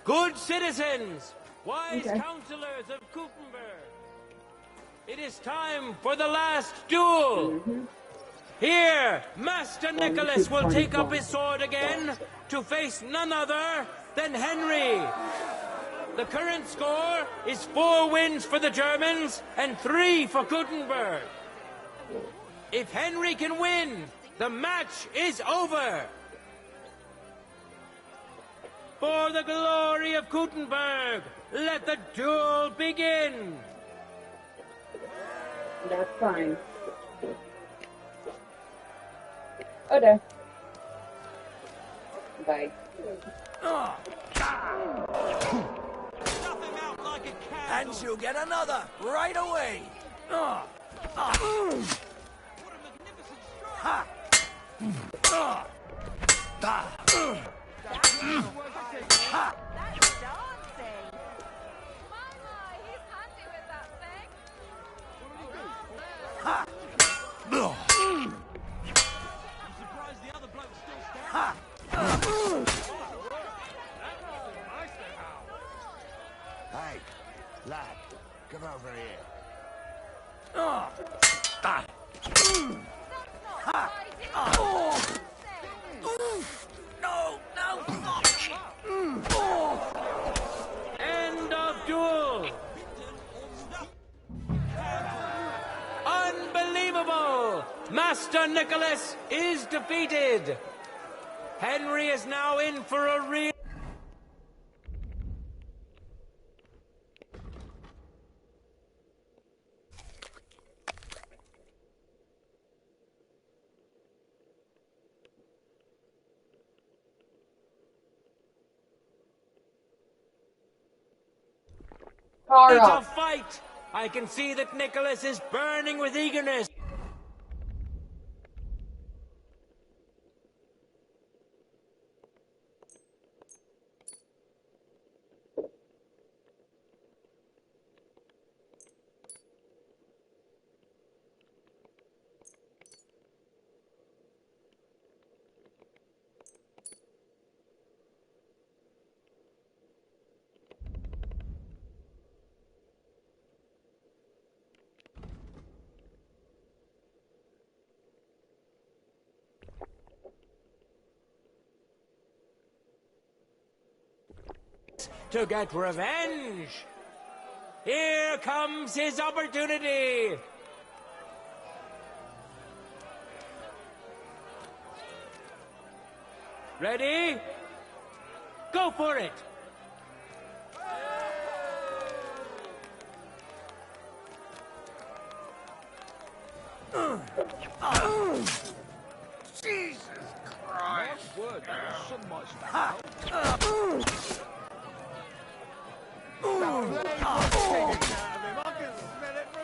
Good citizens, wise counselors of Gutenberg, it is time for the last duel. Here, Master Nicholas will take up his sword again to face none other than Henry. The current score is 4 wins for the Germans and 3 for Gutenberg. If Henry can win, the match is over. For the glory of Gutenberg, let the duel begin. That's fine. Oh, no. Bye. And you'll get another right away. Hey, lad, come over here. End of duel. Unbelievable! Master Nicholas is defeated. Henry is now in for a real... It's a fight! I can see that Nicholas is burning with eagerness. To get revenge. Here comes his opportunity. Ready? Go for it. Jesus Christ!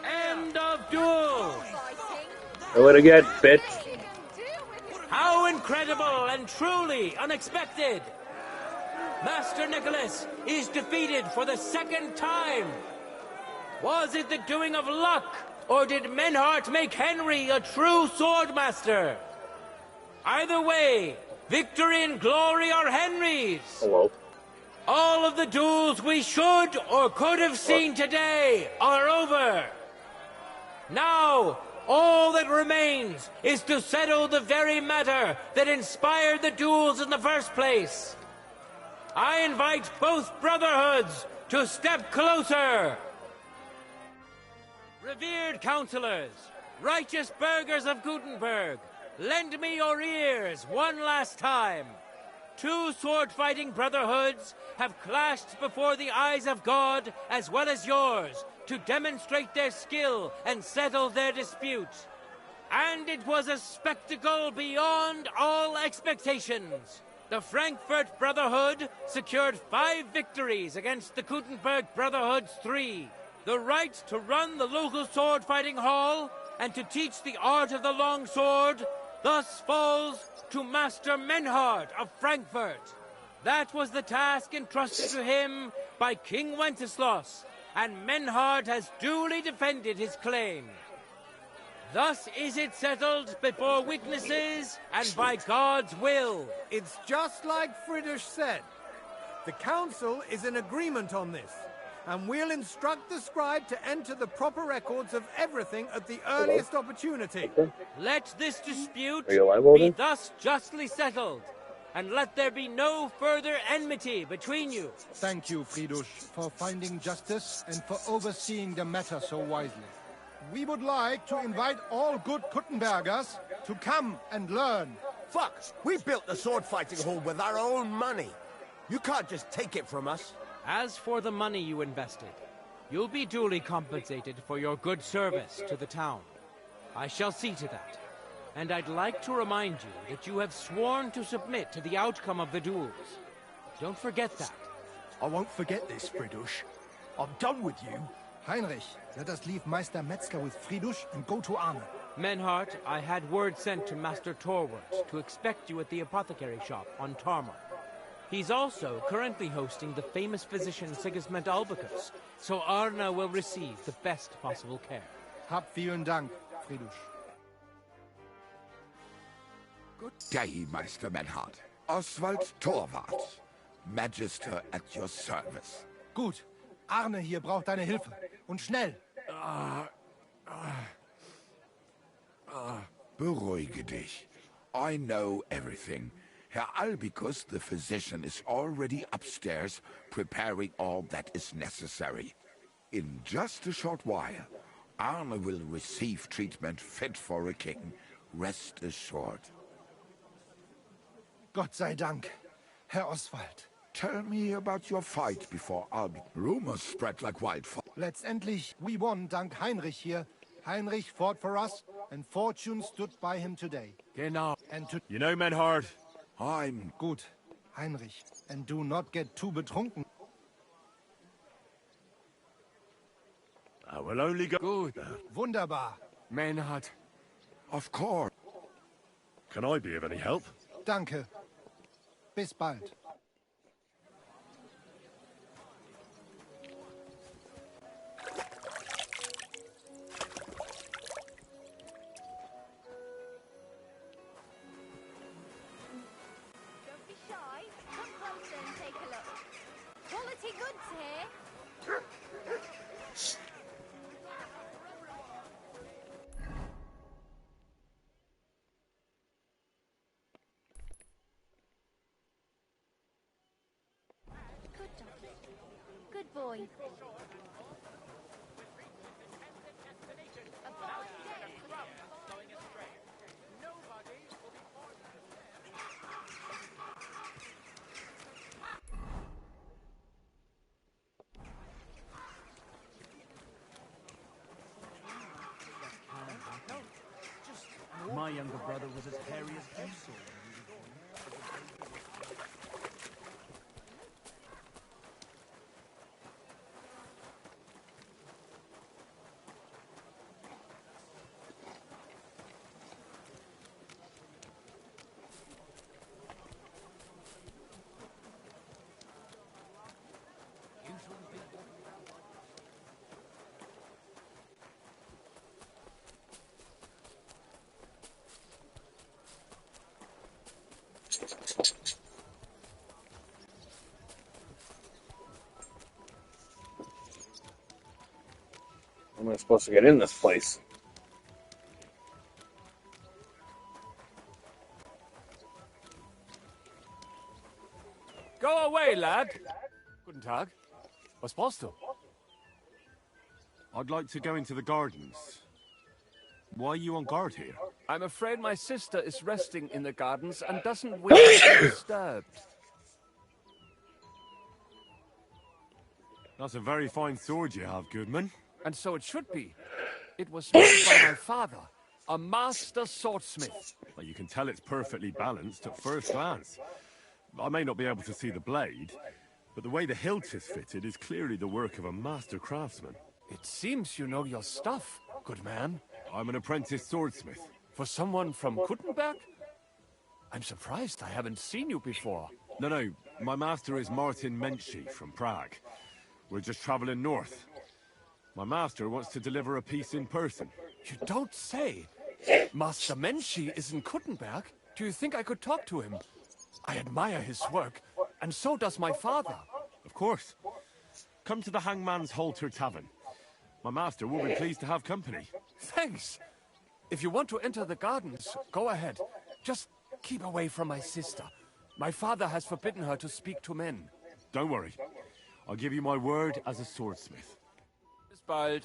End of duel. Do it again, bitch. How incredible and truly unexpected. Master Nicholas is defeated for the second time. Was it the doing of luck, or did Menhart make Henry a true swordmaster? Either way, victory and glory are Henry's. Hello. All of the duels we should or could have seen today are over. Now, all that remains is to settle the very matter that inspired the duels in the first place. I invite both brotherhoods to step closer. Revered counselors, righteous burghers of Gutenberg, lend me your ears one last time. 2 sword-fighting brotherhoods have clashed before the eyes of God as well as yours to demonstrate their skill and settle their dispute. And it was a spectacle beyond all expectations. The Frankfurt Brotherhood secured 5 victories against the Kuttenberg Brotherhood's 3. The right to run the local sword fighting hall and to teach the art of the long sword thus falls to Master Menhard of Frankfurt. That was the task entrusted to him by King Wenceslas, and Menhard has duly defended his claim. Thus is it settled before witnesses and by God's will. It's just like Friedrich said. The council is in agreement on this, and we'll instruct the scribe to enter the proper records of everything at the earliest opportunity. Let this dispute Are you alive, be thus justly settled, and let there be no further enmity between you. Thank you, Friedrich, for finding justice and for overseeing the matter so wisely. We would like to invite all good Kuttenbergers to come and learn. Fuck! We built the sword fighting hall with our own money. You can't just take it from us. As for the money you invested, you'll be duly compensated for your good service to the town. I shall see to that. And I'd like to remind you that you have sworn to submit to the outcome of the duels. Don't forget that. I won't forget this, Friedrich. I'm done with you. Heinrich, let us leave Meister Metzger with Friedrich and go to Arne. Menhart, I had word sent to Master Torwart to expect you at the apothecary shop on Tarmar. He's also currently hosting the famous physician Sigismund Albicus, so Arne will receive the best possible care. Hab vielen Dank, Friedrich. Good day, Meister Menhard. Oswald Torwart, Magister at your service. Gut. Arne hier braucht deine Hilfe. Und schnell. Beruhige dich. I know everything. Herr Albicus, the physician, is already upstairs preparing all that is necessary. In just a short while, Arne will receive treatment fit for a king. Rest assured. Gott sei Dank, Herr Oswald. Tell me about your fight before Albicus. Rumors spread like wildfire. Letztendlich, we won dank Heinrich here. Heinrich fought for us, and fortune stood by him today. Genau. And to... You know, Menhard. I'm... Gut, Heinrich. And do not get too betrunken. I will only go... Good. Wunderbar. Menhard. Of course. Can I be of any help? Danke. Bis bald. Good boy. My younger brother was as hairy as Esau. How am I supposed to get in this place? Go away, lad. Guten Tag. Was brauchst du? I'd like to go into the gardens. Why are you on guard here? I'm afraid my sister is resting in the gardens and doesn't wish to be disturbed. That's a very fine sword you have, Goodman. And so it should be. It was made by my father, a master swordsmith. Well, you can tell it's perfectly balanced at first glance. I may not be able to see the blade, but the way the hilt is fitted is clearly the work of a master craftsman. It seems you know your stuff, good man. I'm an apprentice swordsmith. For someone from Kuttenberg? I'm surprised I haven't seen you before. No, my master is Martin Menschy from Prague. We're just traveling north. My master wants to deliver a piece in person. You don't say. Master Menschy is in Kuttenberg? Do you think I could talk to him? I admire his work, and so does my father. Of course. Come to the Hangman's Halter Tavern. My master will be pleased to have company. Thanks. If you want to enter the gardens, go ahead. Just keep away from my sister. My father has forbidden her to speak to men. Don't worry. I'll give you my word as a swordsmith. Bis bald.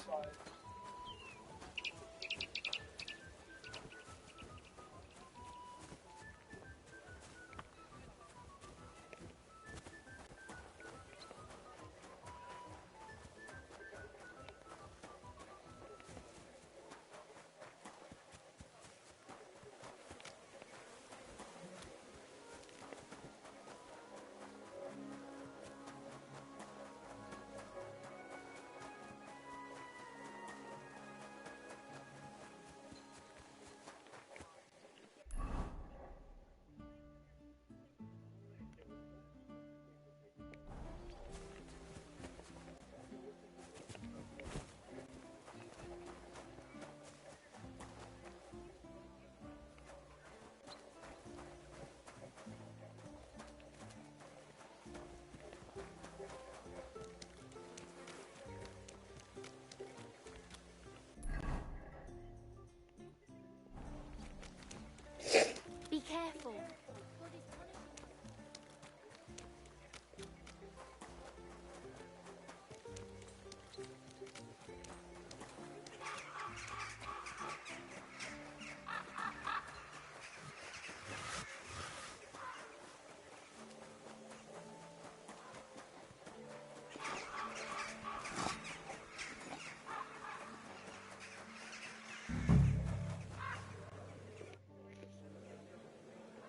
Be careful.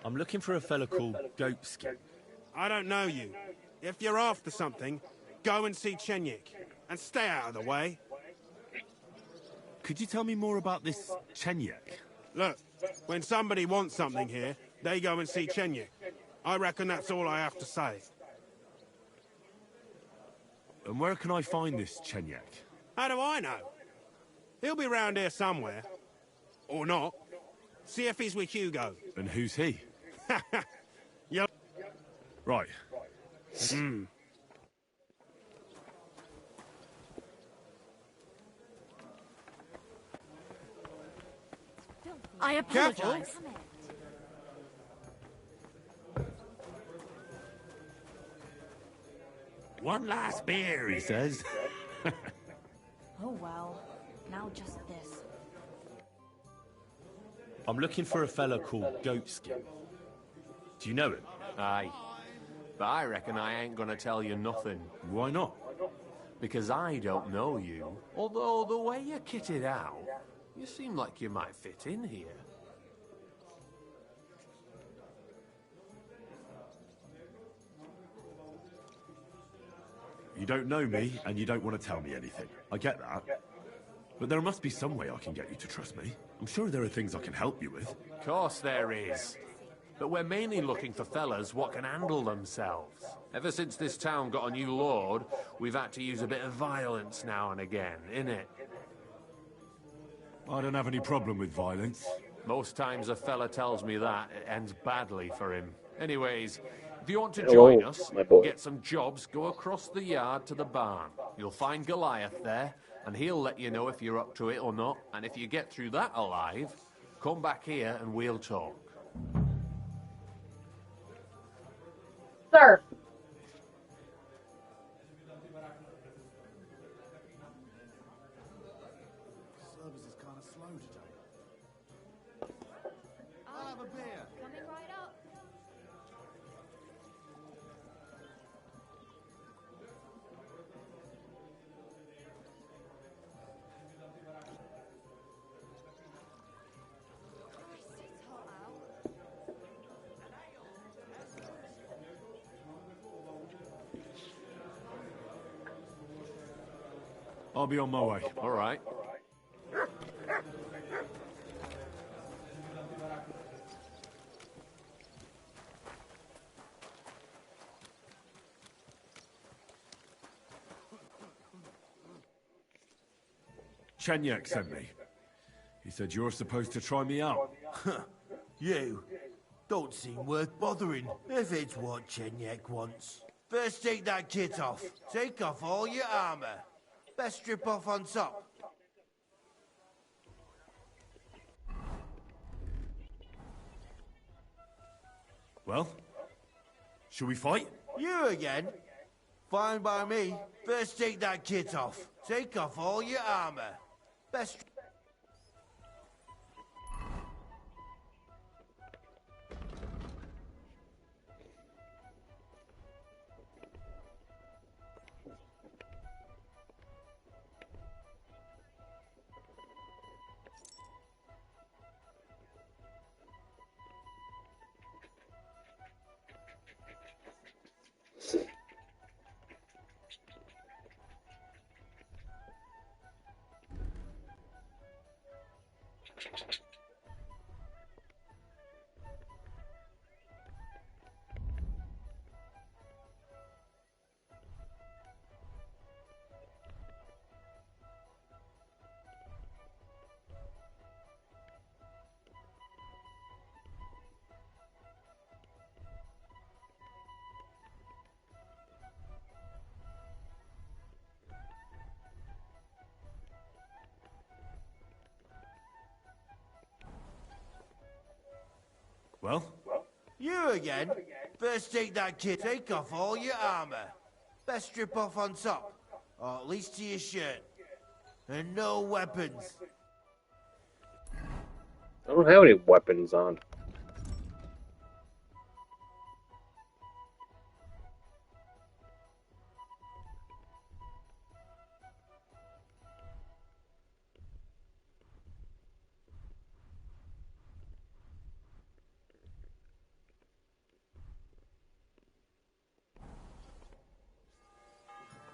I'm looking for a fella called Goatskin. I don't know you. If you're after something, go and see Chenyik. And stay out of the way. Could you tell me more about this Chenyik? Look, when somebody wants something here, they go and see Chenyik. I reckon that's all I have to say. And where can I find this Chenyik? How do I know? He'll be round here somewhere. Or not. See if he's with Hugo. And who's he? You'll... Right. I apologize. One last beer, he says. Oh well. Now just this. I'm looking for a fella called Goatskin. Do you know him? Aye. But I reckon I ain't gonna tell you nothing. Why not? Because I don't know you. Although the way you're kitted out, you seem like you might fit in here. You don't know me, and you don't want to tell me anything. I get that. But there must be some way I can get you to trust me. I'm sure there are things I can help you with. Of course there is. But we're mainly looking for fellas what can handle themselves. Ever since this town got a new lord, we've had to use a bit of violence now and again, innit? I don't have any problem with violence. Most times a fella tells me that, it ends badly for him. Anyways, if you want to join us, get some jobs, go across the yard to the barn. You'll find Goliath there, and he'll let you know if you're up to it or not. And if you get through that alive, come back here and we'll talk. Sir. Service is kind of slow today. I'll have a beer. Coming right up. I'll be on my way. All right. Chenyek sent me. He said you're supposed to try me out. You don't seem worth bothering if it's what Chenyek wants. First take that kit off. Take off all your armor. Best strip off on top. Well, shall we fight? You again? Fine by me. First take that kit off. Take off all your armor. Best... Well? You again? First take that kit. Take off all your armor. Best strip off on top. Or at least to your shirt. And no weapons. I don't have any weapons on.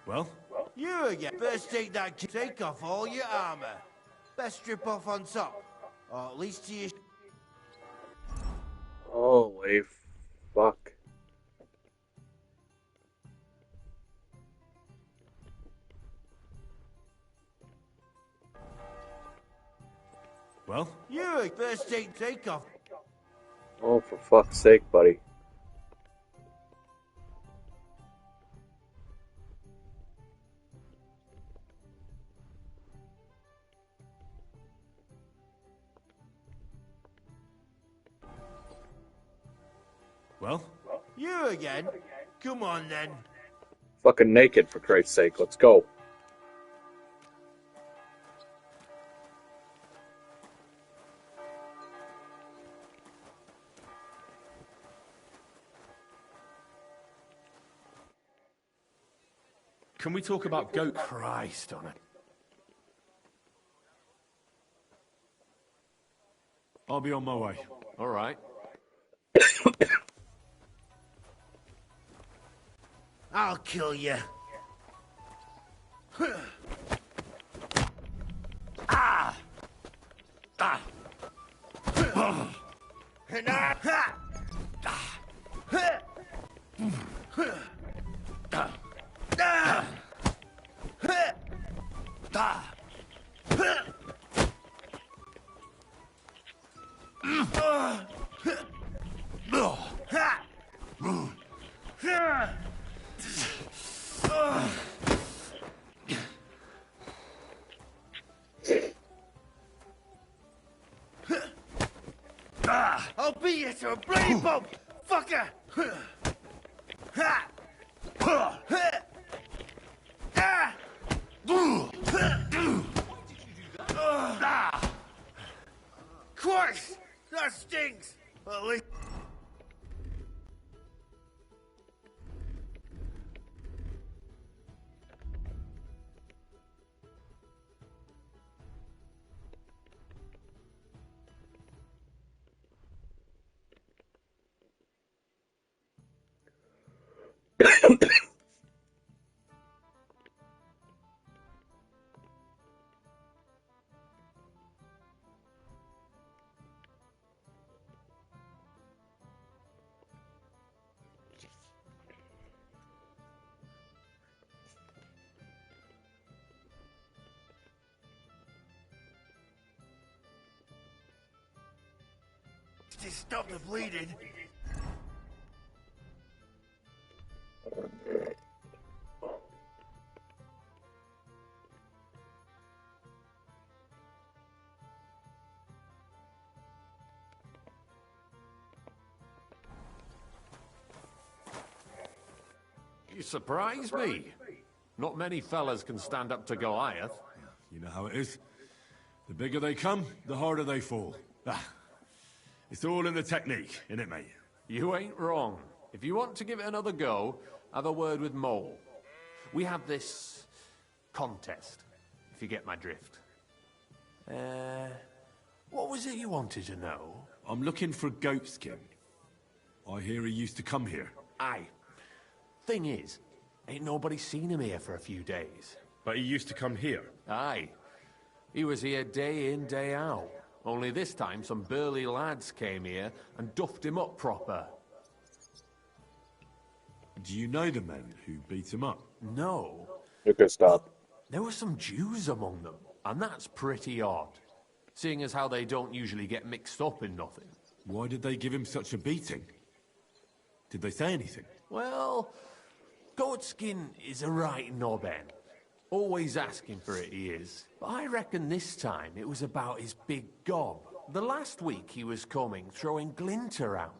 Well? You again? First take that kit. Take off all your armor. Best strip off on top. Or at least to your... Holy fuck. Well? You first take off. Oh, for fuck's sake, buddy. Well? You again? Come on then. Fucking naked, for Christ's sake. Let's go. Can we talk about goat? Christ on it. I'll be on my way. All right. I'll kill you. Ah! Ah! And I... Ha! Ah! Ah! Ah! I'll beat you to a bloody pulp, fucker! Christ! That stinks! At least... just stop the bleeding. You surprise me. Not many fellas can stand up to Goliath. You know how it is. The bigger they come, the harder they fall. It's all in the technique, innit, mate? You ain't wrong. If you want to give it another go, have a word with Mole. We have this contest, if you get my drift. What was it you wanted to know? I'm looking for Goatskin. I hear he used to come here. Aye. Thing is, ain't nobody seen him here for a few days. But he used to come here? Aye. He was here day in, day out. Only this time some burly lads came here and duffed him up proper. Do you know the men who beat him up? No. You could stop. There were some Jews among them, and that's pretty odd. Seeing as how they don't usually get mixed up in nothing. Why did they give him such a beating? Did they say anything? Well, Goatskin is a right knobhead. Always asking for it, he is. But I reckon this time it was about his big gob. The last week he was coming, throwing glint around.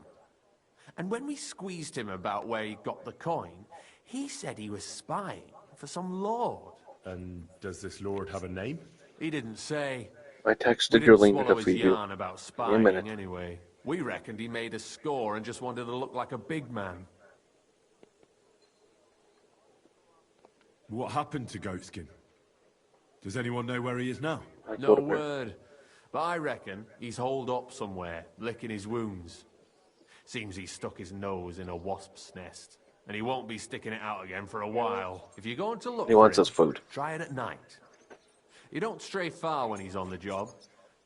And when we squeezed him about where he got the coin, he said he was spying for some lord. And does this lord have a name? He didn't say. I texted your link to feed you. Yarn about spying anyway. We reckoned he made a score and just wanted to look like a big man. What happened to Goatskin? Does anyone know where he is now? No word. But I reckon he's holed up somewhere, licking his wounds. Seems he stuck his nose in a wasp's nest. And he won't be sticking it out again for a while. If you're going to look He wants his food. Try it at night. You don't stray far when he's on the job.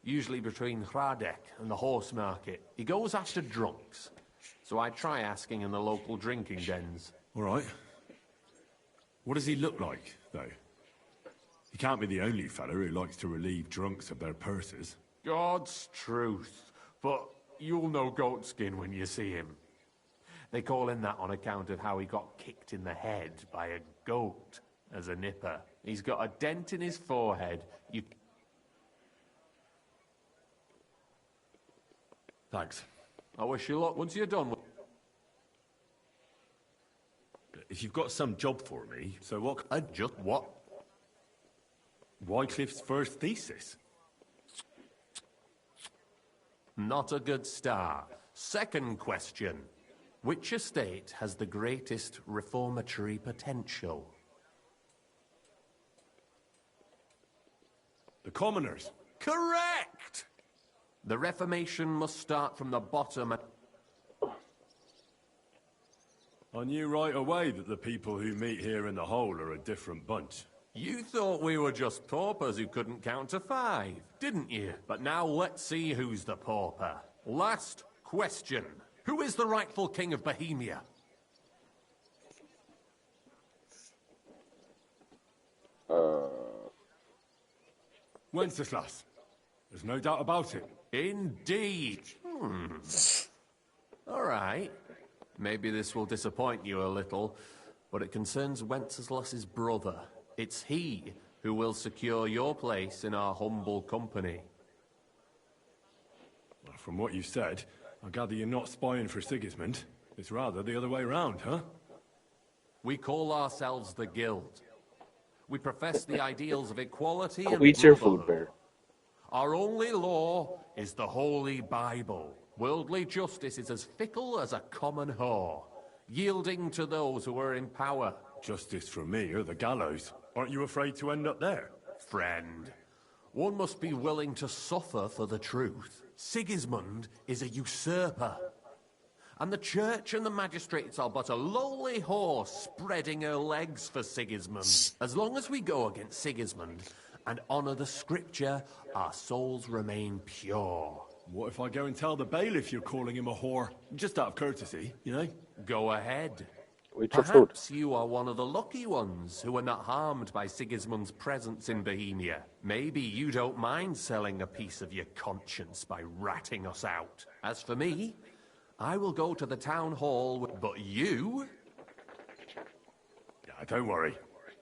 Usually between Hradek and the horse market. He goes after drunks. So I try asking in the local drinking dens. All right. What does he look like, though? He can't be the only fella who likes to relieve drunks of their purses. God's truth. But you'll know Goatskin when you see him. They call him that on account of how he got kicked in the head by a goat as a nipper. He's got a dent in his forehead. Thanks. I wish you luck once you're done with... If you've got some job for me, so what... Just what? Wycliffe's first thesis. Not a good start. Second question. Which estate has the greatest reformatory potential? The commoners. Correct! The Reformation must start from the bottom. I knew right away that the people who meet here in the hole are a different bunch. You thought we were just paupers who couldn't count to 5, didn't you? But now let's see who's the pauper. Last question. Who is the rightful king of Bohemia? Wenceslas. There's no doubt about it. Indeed. All right. Maybe this will disappoint you a little, but it concerns Wenceslas's brother. It's he who will secure your place in our humble company. Well, from what you said, I gather you're not spying for Sigismund. It's rather the other way around, huh? We call ourselves the Guild. We profess the ideals of equality and Eat your brotherhood. food, Bear. Our only law is the Holy Bible. Worldly justice is as fickle as a common whore, yielding to those who are in power. Justice for me or the gallows. Aren't you afraid to end up there? Friend, one must be willing to suffer for the truth. Sigismund is a usurper. And the church and the magistrates are but a lowly horse spreading her legs for Sigismund. As long as we go against Sigismund and honour the scripture, our souls remain pure. What if I go and tell the bailiff you're calling him a whore? Just out of courtesy, you know? Go ahead. Perhaps you are one of the lucky ones who are not harmed by Sigismund's presence in Bohemia. Maybe you don't mind selling a piece of your conscience by ratting us out. As for me, I will go to the town hall, but you? Yeah, don't worry.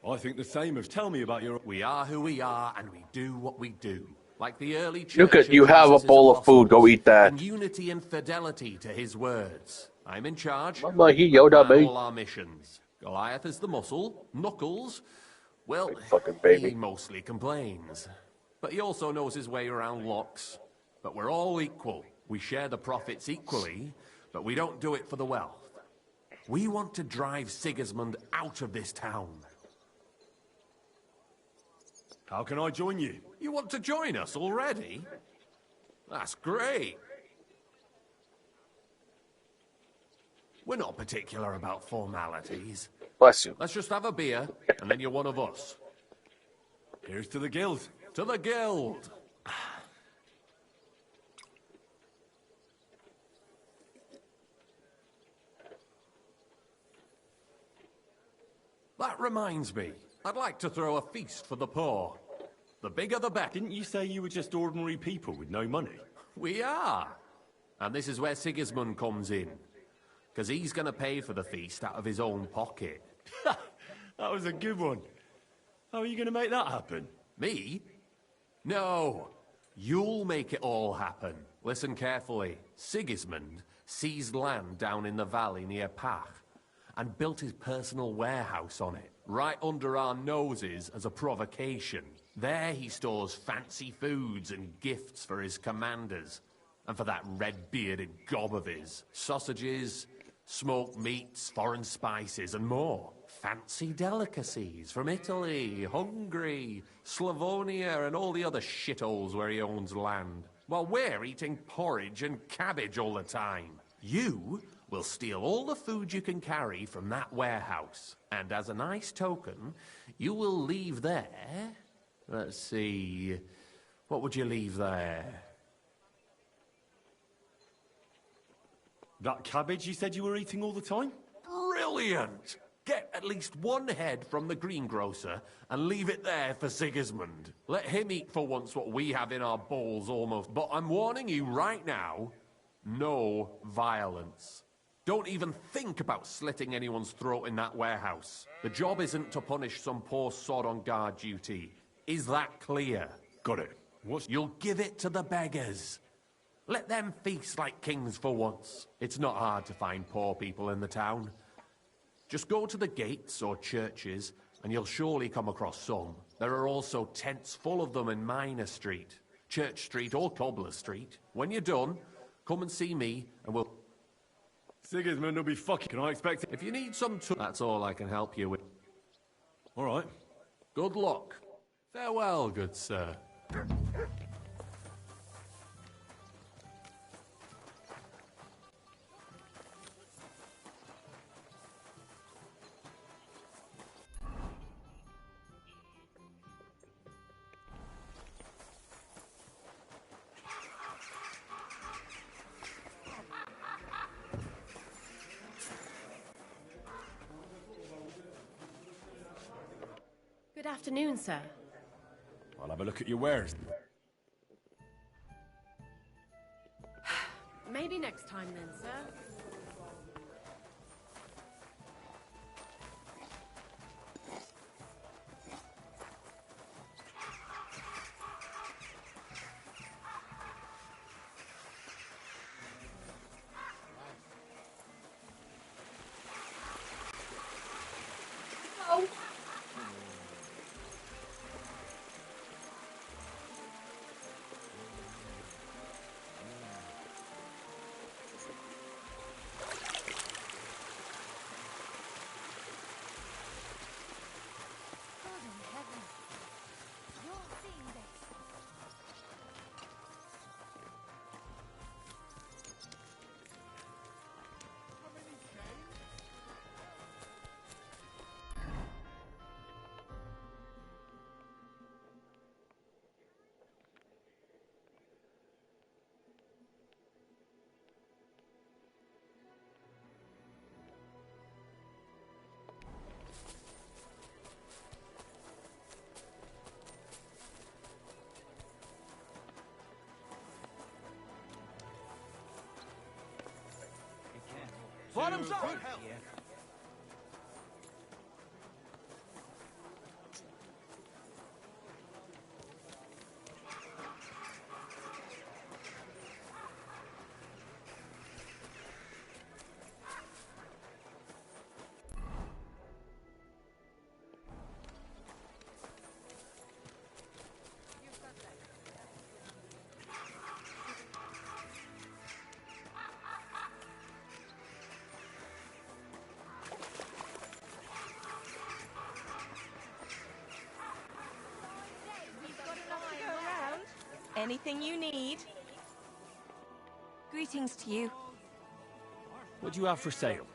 I think the same of tell me about your... We are who we are, and we do what we do. Like the early church. Look at you have a bowl of food. Go eat that. And unity and fidelity to his words. I'm in charge. Mama, he I yelled at plan me. all our missions. Goliath is the muscle. Knuckles, well, fucking baby. he mostly complains. But he also knows his way around locks. But we're all equal. We share the profits equally, but we don't do it for the wealth. We want to drive Sigismund out of this town. How can I join you? You want to join us already? That's great. We're not particular about formalities. Bless you. Let's just have a beer, and then you're one of us. Here's to the guild. To the guild! That reminds me. I'd like to throw a feast for the poor. The bigger the better. Didn't you say you were just ordinary people with no money? We are. And this is where Sigismund comes in. Because he's going to pay for the feast out of his own pocket. That was a good one. How are you going to make that happen? Me? No. You'll make it all happen. Listen carefully. Sigismund seized land down in the valley near Path and built his personal warehouse on it, right under our noses as a provocation. There he stores fancy foods and gifts for his commanders. And for that red-bearded gob of his. Sausages, smoked meats, foreign spices, and more. Fancy delicacies from Italy, Hungary, Slavonia, and all the other shitholes where he owns land. While we're eating porridge and cabbage all the time. You will steal all the food you can carry from that warehouse. And as a nice token, you will leave there... Let's see... What would you leave there? That cabbage you said you were eating all the time? Brilliant! Get at least one head from the greengrocer and leave it there for Sigismund. Let him eat for once what we have in our bowls almost. But I'm warning you right now, no violence. Don't even think about slitting anyone's throat in that warehouse. The job isn't to punish some poor sod on guard duty. Is that clear? Got it. You'll give it to the beggars. Let them feast like kings for once. It's not hard to find poor people in the town. Just go to the gates or churches, and you'll surely come across some. There are also tents full of them in Minor Street, Church Street or Cobbler Street. When you're done, come and see me, and we'll... Sigismund will be fucking... Can I expect it? If you need some... That's all I can help you with. All right. Good luck. Farewell, good sir. Good afternoon, sir. I'll have a look at your wares. Maybe next time then, sir. Oh. Bottoms up! Anything you need? Greetings to you. What do you have for sale?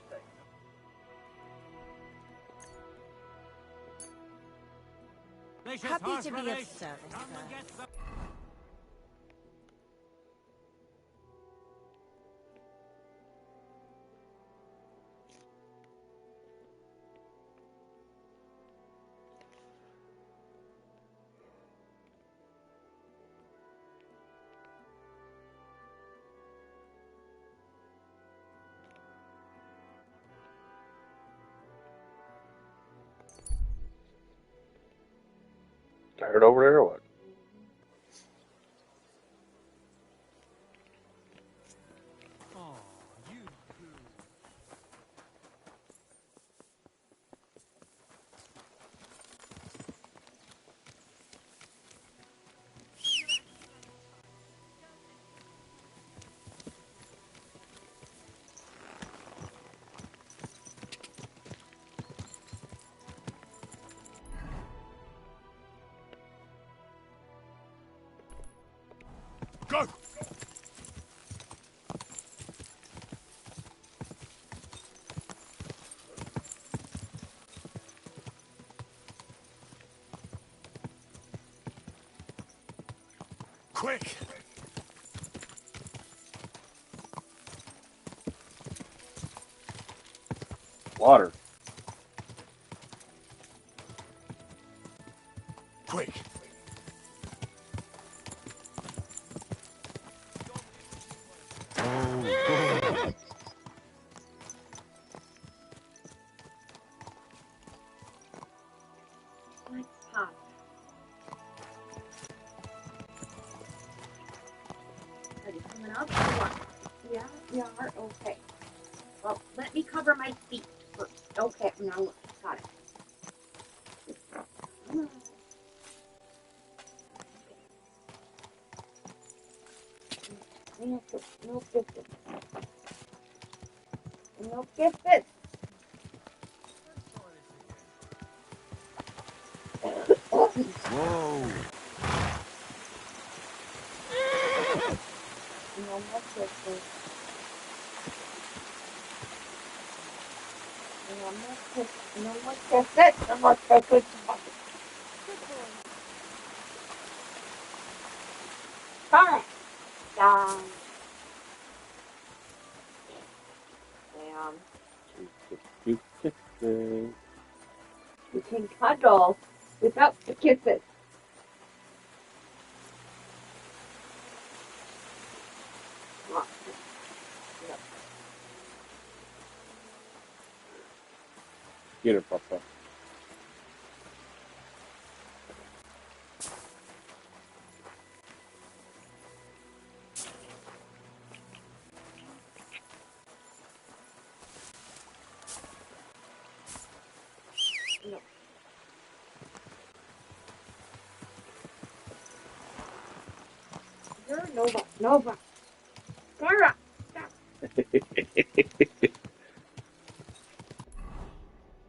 Happy to be of service, sir. Tired over there or what? Go! Quick! Water. Quick! Are you coming up or what? Yeah, you are? Okay. Well, let me cover my feet first. Okay, now look. Got it. No kisses. No kisses. Whoa. No more kisses. No more kisses. No more kisses. No more kisses. Come on. Down. Damn. You can cuddle without the kisses. Get it, Papa. No. You're Nova. Nova. Sarah.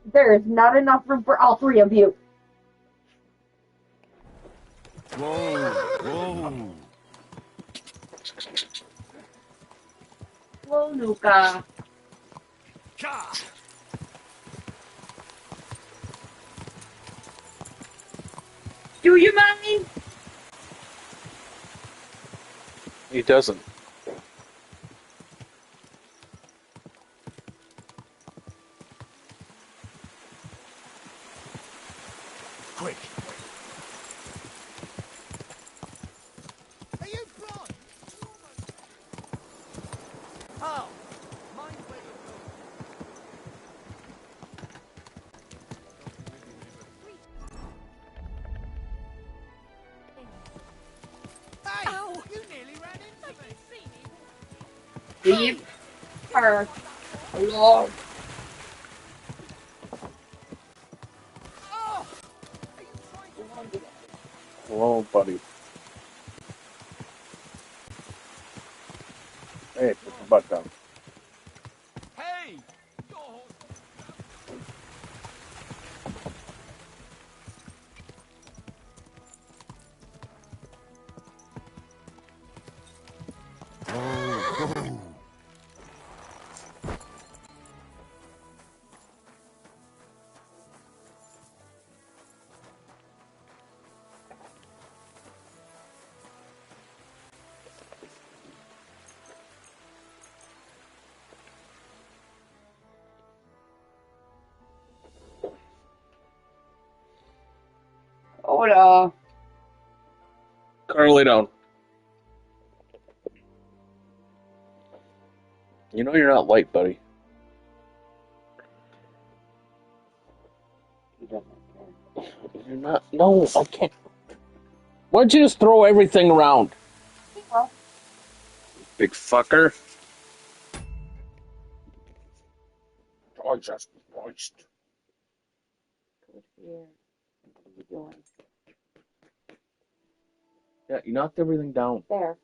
There is not enough room for all three of you. Whoa. Whoa. Whoa, Luca. Do you mind? He doesn't. Quick! Are you blind? Oh! Mind where you're going. Leave her alone. Hello, buddy. Hey, put your butt down. Hey! Hola. Carl, lay down. You know you're not light, buddy. You're not. No, I can't. Why don't you just throw everything around? Well, Big fucker. Oh, just moist. here. What are you doing? Yeah, you knocked everything down. There.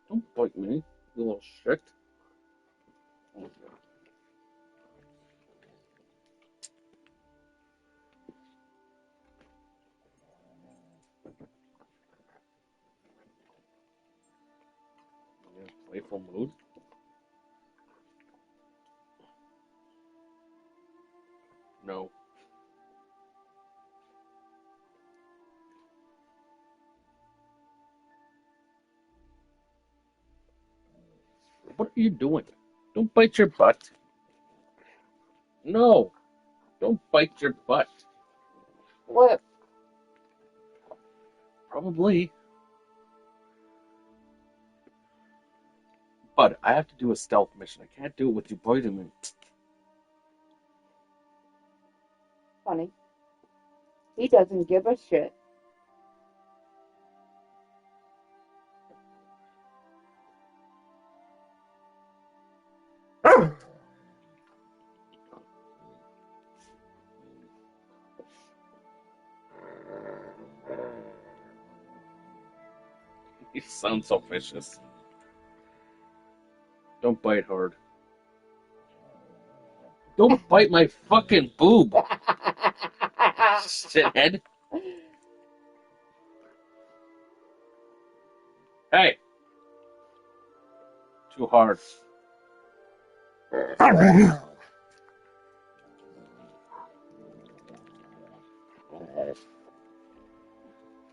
Don't bite me, you little shit. You in a playful mood? No. What are you doing? Don't bite your butt. No. Don't bite your butt. What? Probably. But I have to do a stealth mission. I can't do it with you biting me. Funny. He doesn't give a shit. You sound so vicious. Don't bite hard. Don't bite my fucking boob. Shithead. Hey. Too hard.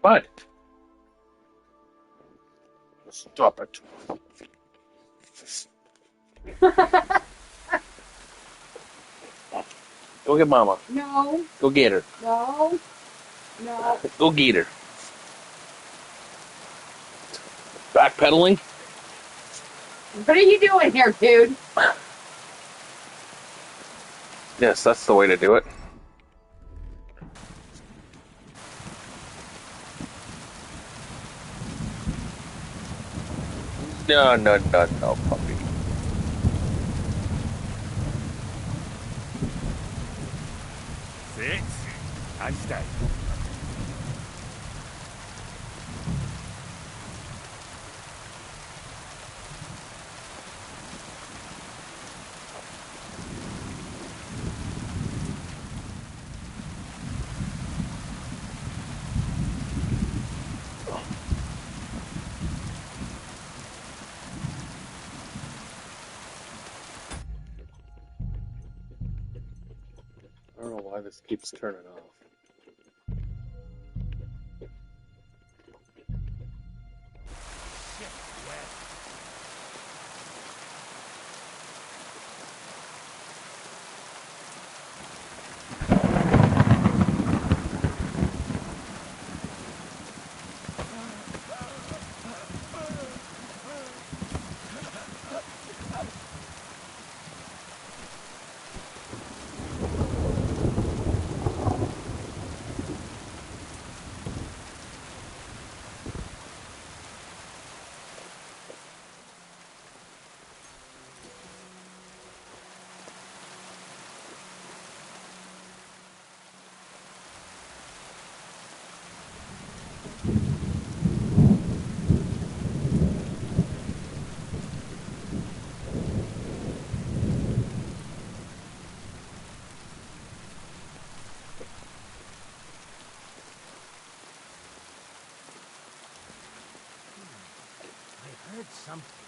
Bud. Stop it. Go get Mama. No. Go get her. No. No. Go get her. Backpedaling? What are you doing here, dude? Yes, that's the way to do it. No, puppy. Sit and stay. I don't know why this keeps turning off. heard something.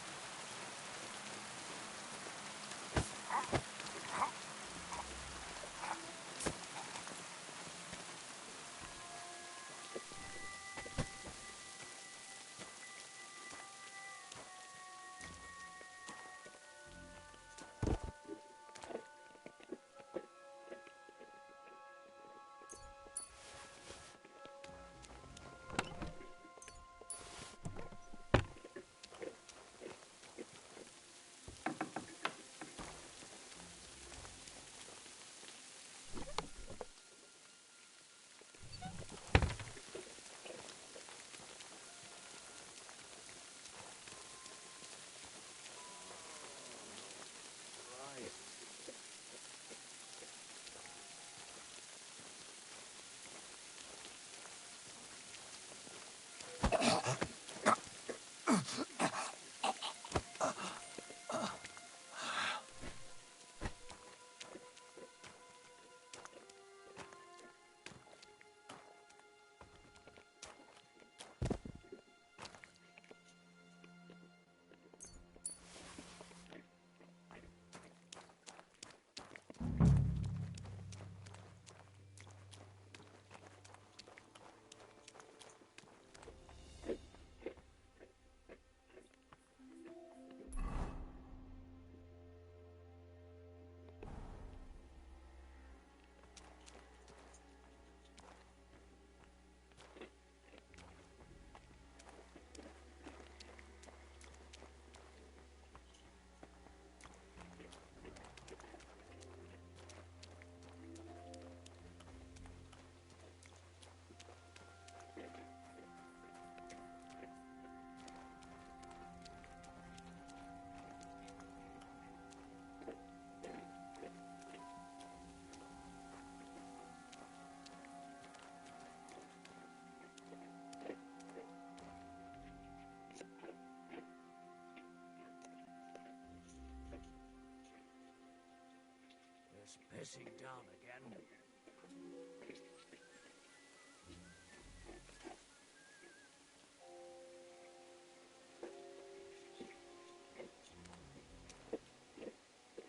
It's pissing down again.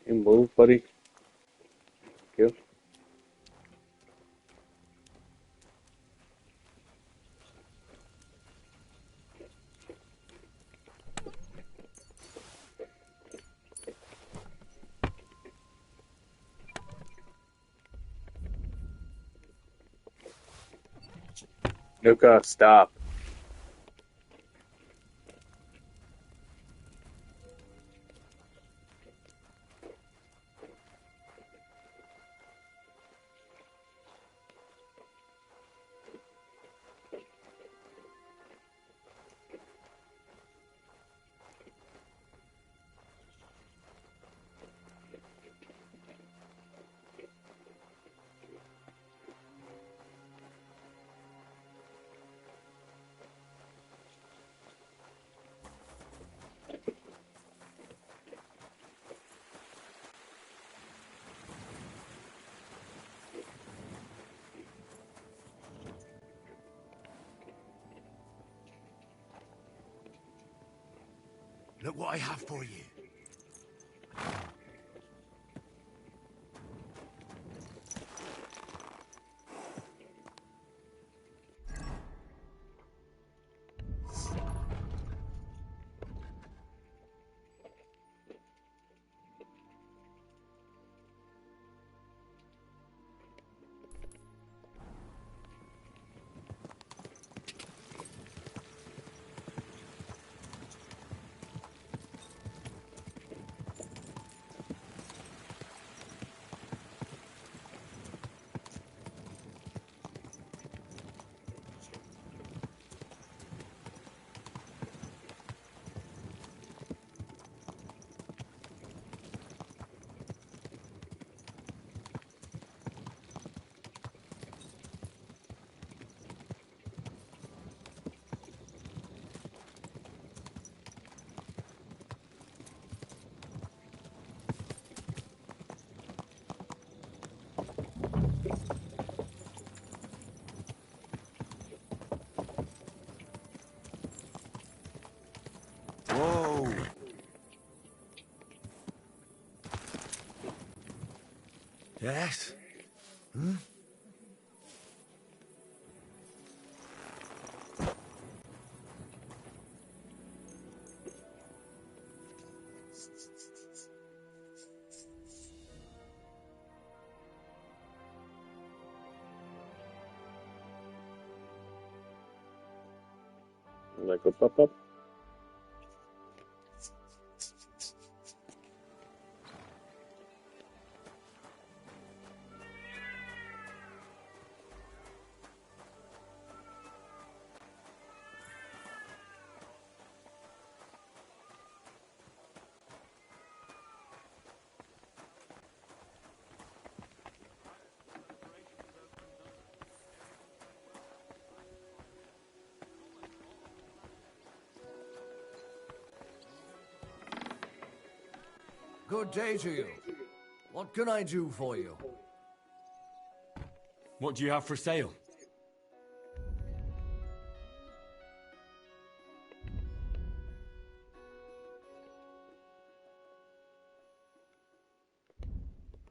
You move, buddy. Thank you. Nuka, stop. Look what I have for you. Yes? Hmm? That could pop up. Good day to you. What can I do for you? What do you have for sale?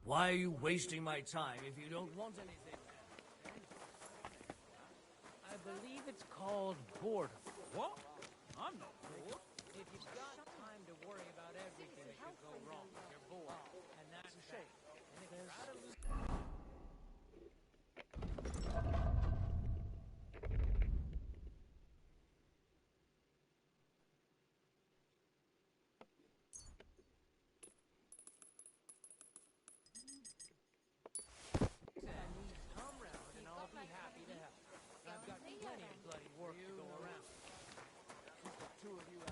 Why are you wasting my time if you don't want anything? I believe it's called boredom. What? I'm not bored. If you've got time to worry about everything that could go wrong, you're bored. And that's a shame. And if you're out of come round and I'll be happy to help. I've got plenty of bloody work to go around.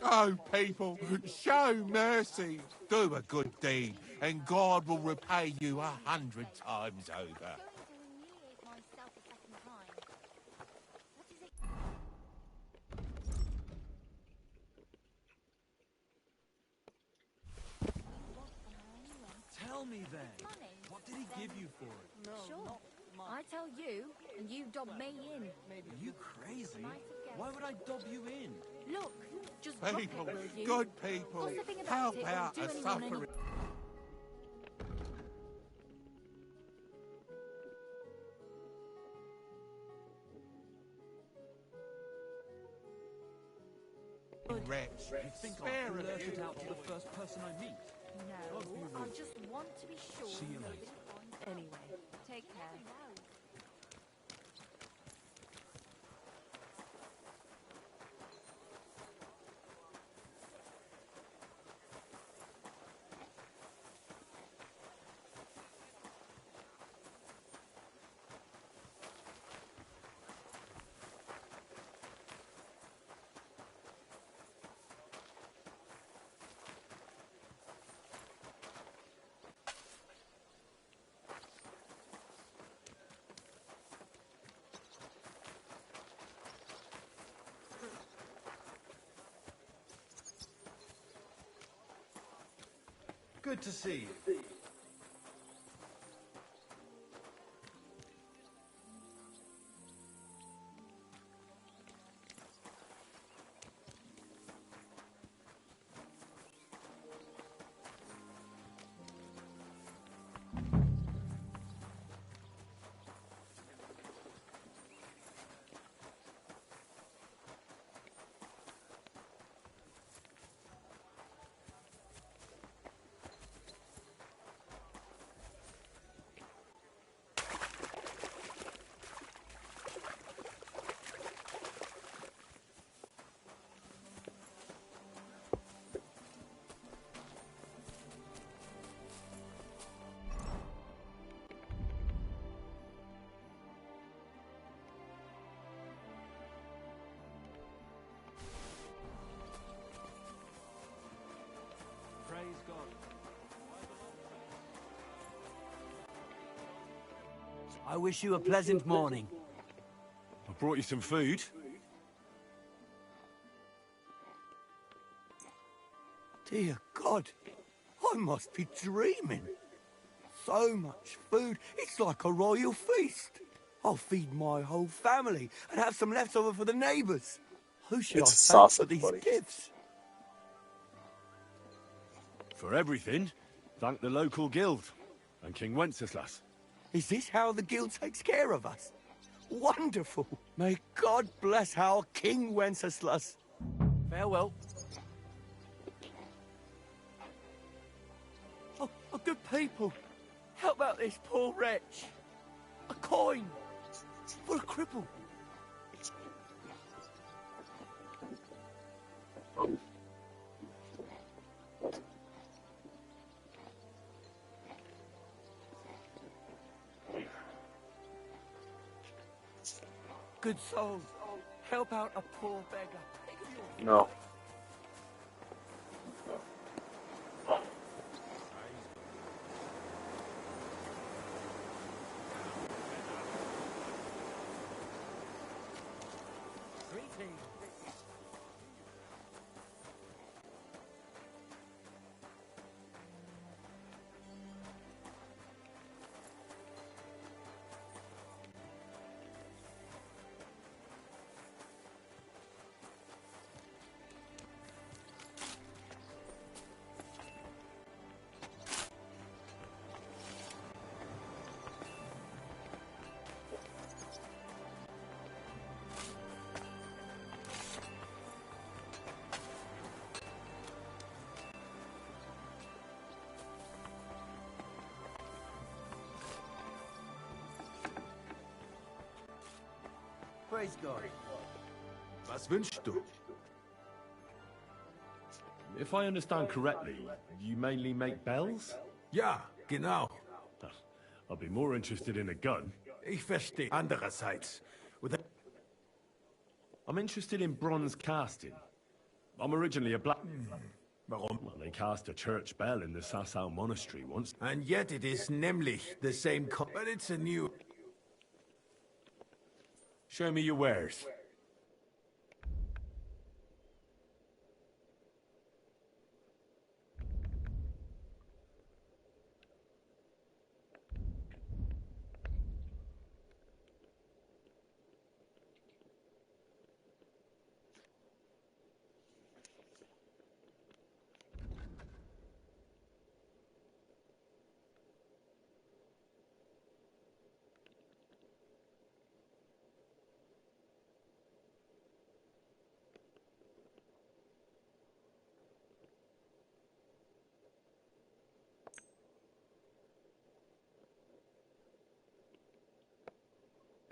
Oh, people, show mercy. Do a good deed, and God will repay you 100 times over. Tell me then, what did he give you for it? Sure. I tell you, and you dob me in. Are you crazy? Why would I dob you in? Look, just drop it, People, will you? good people, What's the thing about help it? out Do a anyone any- suffering. Wretch, You think I'll blurt it out to the first person I meet? No, I just want to be sure. See you nobody later. finds- Anyway, take care. Good to see you. Praise God. I wish you a pleasant morning. I brought you some food. Dear God, I must be dreaming. So much food, it's like a royal feast. I'll feed my whole family and have some leftover for the neighbours. Who should It's I thank for sausage, these buddy. gifts? For everything, thank the local guild and King Wenceslas. Is this how the guild takes care of us? Wonderful. May God bless our King Wenceslas. Farewell. Oh, good people. Help out this poor wretch. A coin for a cripple. Good soul, help out a poor beggar. No. Praise God. Was wünschst du? If I understand correctly, you mainly make bells? Ja, genau. I'd be more interested in a gun. Ich verstehe. Andererseits, I'm interested in bronze casting. I'm originally a black... Warum? Well, they cast a church bell in the Sassau monastery once. And yet it is nämlich the same but it's a new... Show me your wares.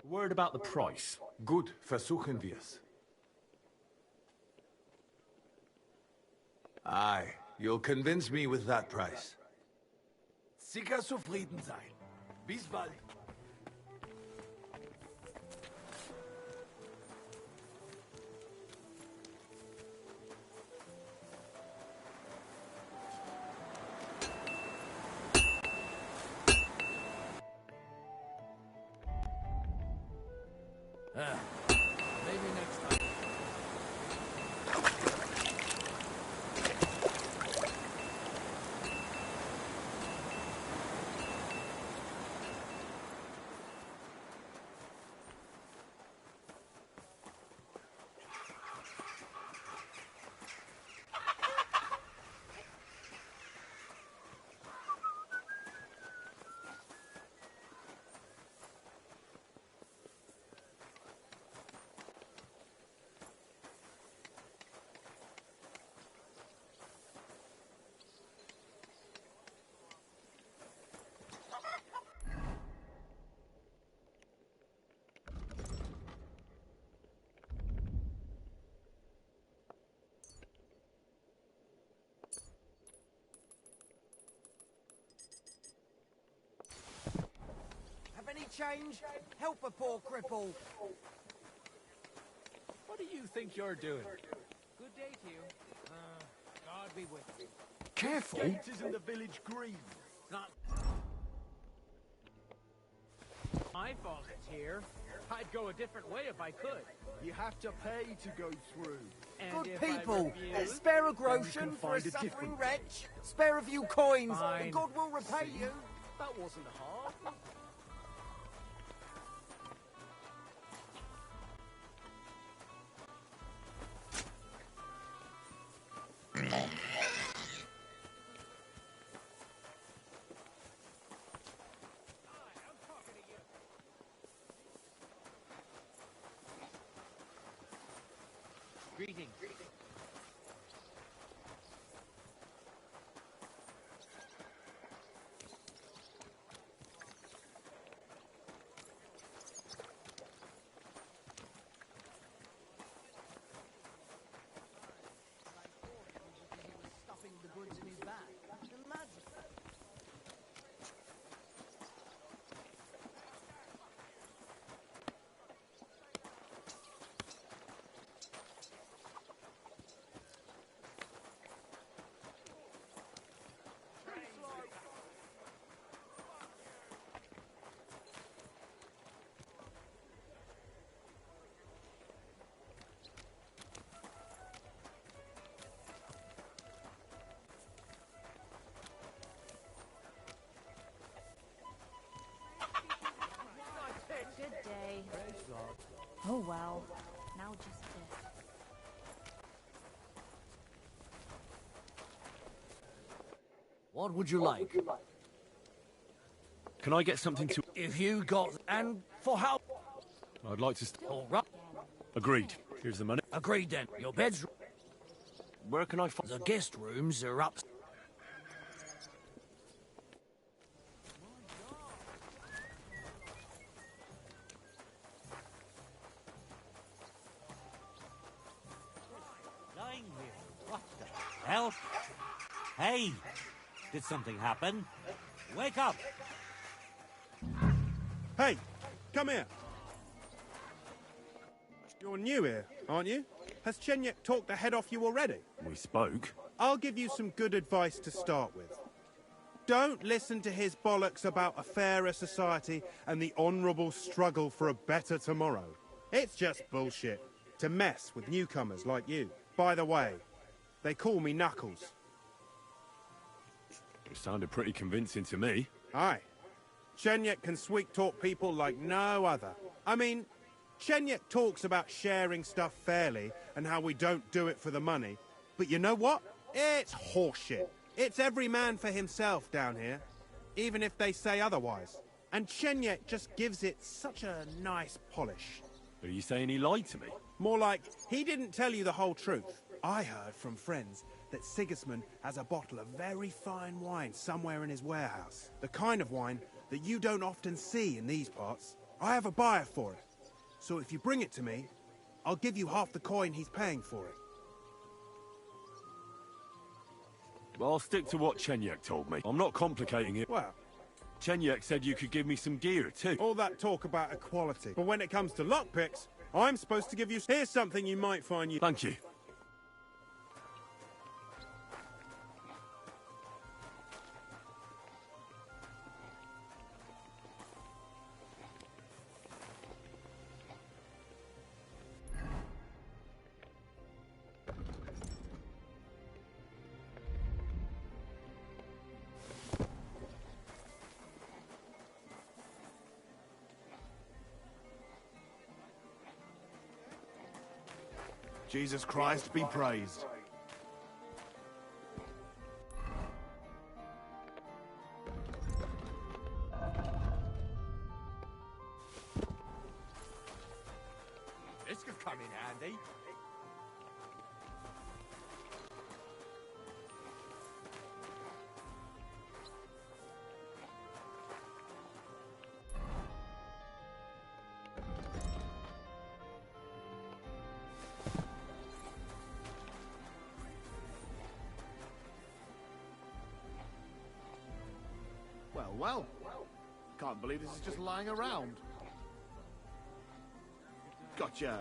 Word about the price. Gut, versuchen wir's. Aye, you'll convince me with that price. Sicher zufrieden sein. Bis bald. Maybe next time. Have any change? Help a poor cripple. What do you think you're doing? Good day to you. God be with you. Careful. Gate is in the village green. Not my fault it's here. I'd go a different way if I could. You have to pay to go through. And Good if I people, refuse, spare a then we groschen can for a find a suffering different- wretch. Spare a few coins, Fine. and God will repay you. That wasn't hard. Greetings. Stuffing the goods in his bag. Imagine. Good day. Oh well. Now just this. What would you like? Can I get something to... If you got... And for how... I'd like to... All right. Agreed. Here's the money. Agreed then. Your bed's... Where can I find... The guest rooms are up... Lying here. What the hell? Hey! Did something happen? Wake up! Hey, come here. You're new here, aren't you? Has Chenyek talked the head off you already? We spoke. I'll give you some good advice to start with. Don't listen to his bollocks about a fairer society and the honourable struggle for a better tomorrow. It's just bullshit to mess with newcomers like you. By the way, they call me Knuckles. It sounded pretty convincing to me. Aye. Chenyek can sweet-talk people like no other. I mean, Chenyek talks about sharing stuff fairly and how we don't do it for the money. But you know what? It's horseshit. It's every man for himself down here, even if they say otherwise. And Chenyek just gives it such a nice polish. Are you saying he lied to me? More like, he didn't tell you the whole truth. I heard from friends that Sigismund has a bottle of very fine wine somewhere in his warehouse. The kind of wine that you don't often see in these parts. I have a buyer for it. So if you bring it to me, I'll give you half the coin he's paying for it. Well, I'll stick to what Chenyek told me. I'm not complicating it. Well, Chenyek said you could give me some gear, too. all that talk about equality. But when it comes to lockpicks, I'm supposed to give you... Here's something you might find you... Thank you. Jesus Christ be praised. This could come in handy. Well. Can't believe this is just lying around. Gotcha.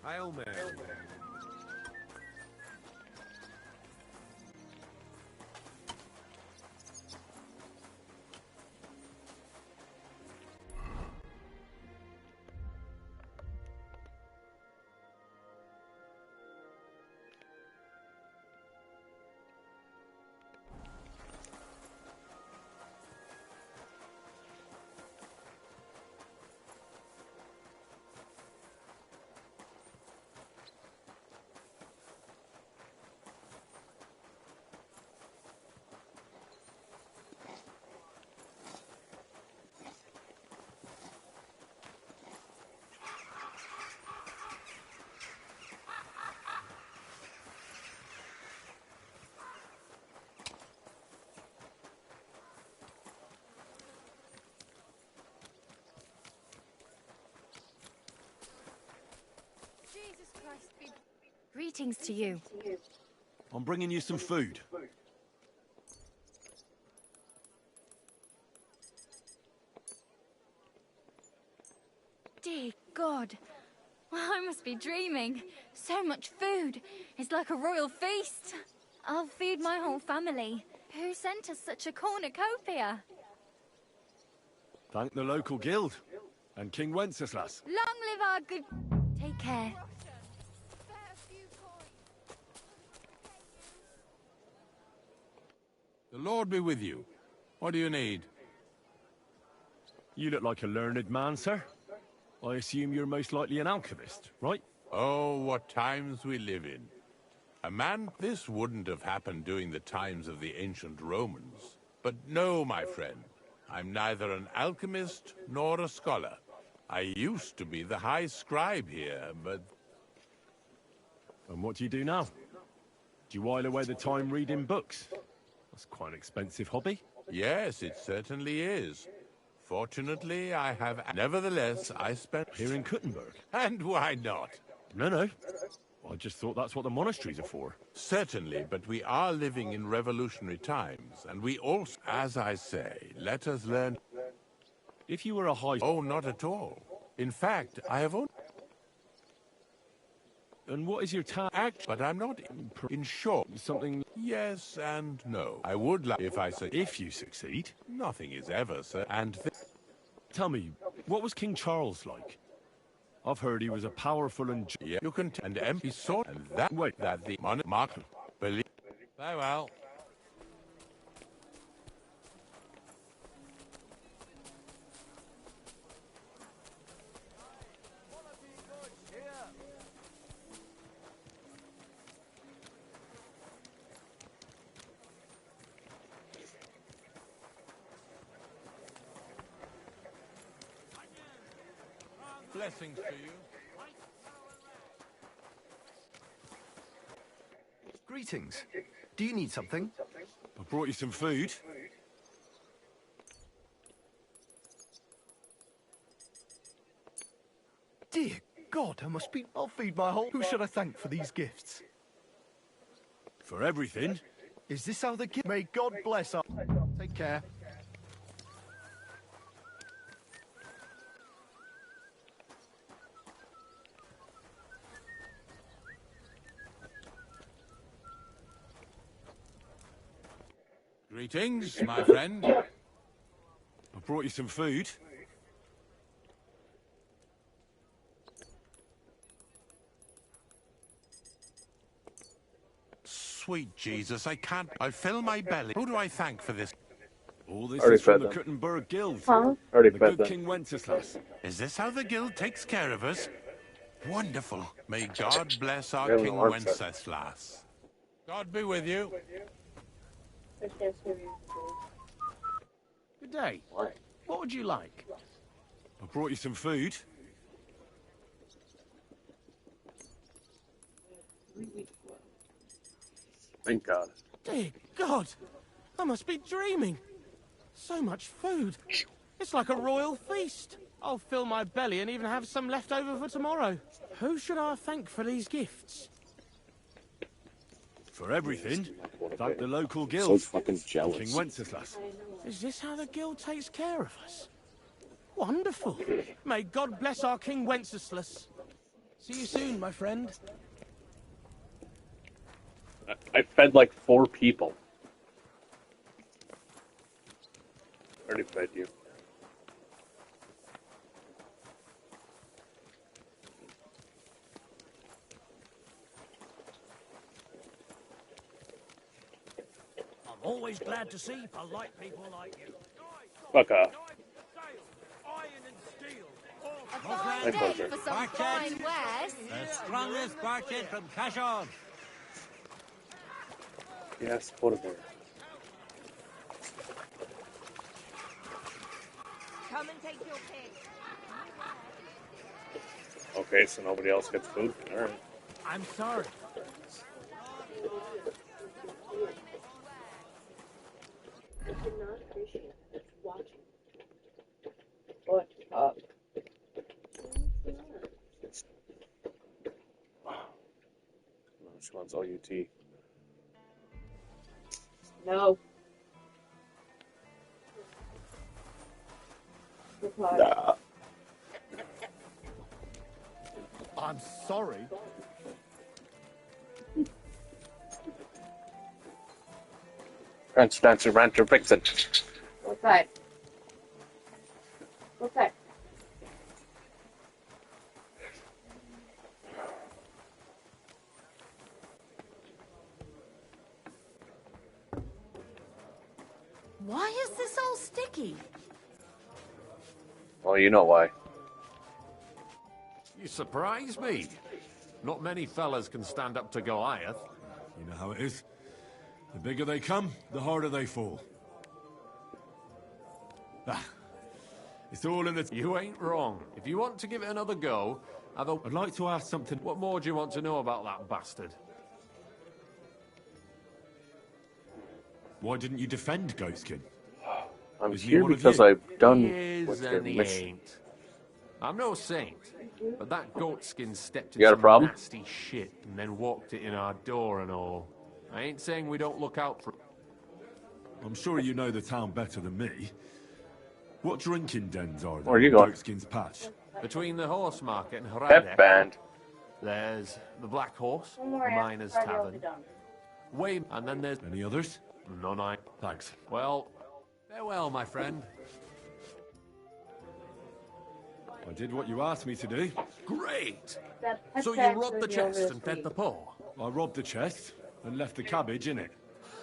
Hail Mary. Greetings to you. I'm bringing you some food. Dear God. I must be dreaming. So much food. It's like a royal feast. I'll feed my whole family. Who sent us such a cornucopia? Thank the local guild. And King Wenceslas. Long live our good... Take care. The Lord be with you. What do you need? You look like a learned man, sir. I assume you're most likely an alchemist, right? Oh, what times we live in. A man, this wouldn't have happened during the times of the ancient Romans. But no, my friend. I'm neither an alchemist nor a scholar. I used to be the high scribe here, but... And what do you do now? Do you while away the time reading books? That's quite an expensive hobby. Yes, it certainly is. Fortunately, I have... Nevertheless, I spent... Here in Kuttenberg? And why not? No. I just thought that's what the monasteries are for. Certainly, but we are living in revolutionary times, and we also... As I say, let us learn... If you were a high... Oh, not at all. In fact, I have only... And what is your task? But I'm not in short. Something... Yes and no. I would like... If I say... If you succeed. Nothing is ever, sir. And... Tell me, what was King Charles like? I've heard he was a powerful and... Yeah, you can... And empty sword. And that... Wait. That the... Mark... Believe... Farewell. Blessings to you. Greetings. Do you need something? I brought you some food. Dear God, I'll feed my whole... Who should I thank for these gifts? For everything. Is this how the gift... May God bless us. Take care. Greetings, my friend. I brought you some food. Sweet Jesus, I can't... I'll fill my belly. Who do I thank for this? All this Already is from fed the them. Kuttenberg Guild. Already The fed good them. King Wenceslas. Is this how the guild takes care of us? Wonderful. May God bless our Really King wants it. Wenceslas. God be with you. Good day. What would you like? I brought you some food. Thank God. Dear God, I must be dreaming. So much food. It's like a royal feast. I'll fill my belly and even have some left over for tomorrow. Who should I thank for these gifts? For everything. Thank the local So guild. fucking jealous. King Wenceslas. Is this how the guild takes care of us? Wonderful. May God bless our King Wenceslas. See you soon, my friend. I fed like 4 people. Already fed you. I'm always glad to see polite people like you. Fuck off. A fine day for some fine wares. The strongest barchid from Cashon. Yes, put it there. Come and take your pick. Okay, so nobody else gets food? Alright. I'm sorry. I cannot appreciate it. Watching. What up? it's OUT. No. Nah. I'm sorry. Rancher, dancer, rancher, vixen. What's that? What's that? Why is this all sticky? Well, you know why. You surprise me. Not many fellas can stand up to Goliath. You know how it is. The bigger they come, the harder they fall. Ah, it's all in the... You ain't wrong. If you want to give it another go, I'd like to ask something... What more do you want to know about that bastard? Why didn't you defend Ghostskin? I'm Isn't he here one of because you? I've done He is with your and he mission. ain't. I'm no saint, but that goatskin stepped in You got a some problem? nasty shit and then walked it in our door and all. I ain't saying we don't look out for... I'm sure you know the town better than me. What drinking dens are there? Where are you on going? Goatskin's Patch? Between the horse market and Pep Harade, band. there's the Black Horse, Don't the worry, Miner's Friday will Tavern, be done. way, and then there's... Any others? None I... Thanks. Well, farewell, my friend. I did what you asked me to do. Great! That So you pet robbed the video chest this and fed week. the poor? I robbed the chest and left the cabbage in it.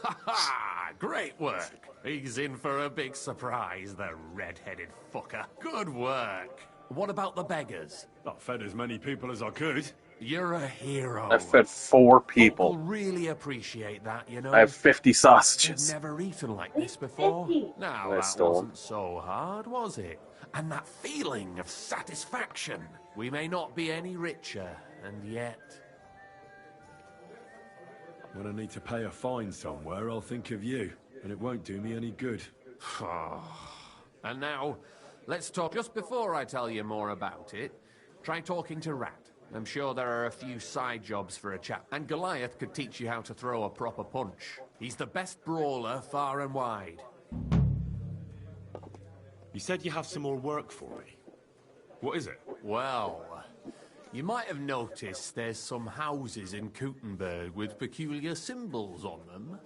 Ha ha! Great work! He's in for a big surprise, the red-headed fucker. Good work! What about the beggars? I fed as many people as I could. You're a hero. I fed 4 people. People really appreciate that, you know? I have 50 You've sausages. never eaten like this before. Now, I that stole wasn't so hard, was it? And that feeling of satisfaction. We may not be any richer, and yet... When I need to pay a fine somewhere, I'll think of you. And it won't do me any good. And now, let's talk. Just before I tell you more about it, try talking to Rat. I'm sure there are a few side jobs for a chap. And Goliath could teach you how to throw a proper punch. He's the best brawler far and wide. You said you have some more work for me. What is it? Well, you might have noticed there's some houses in Kuttenberg with peculiar symbols on them.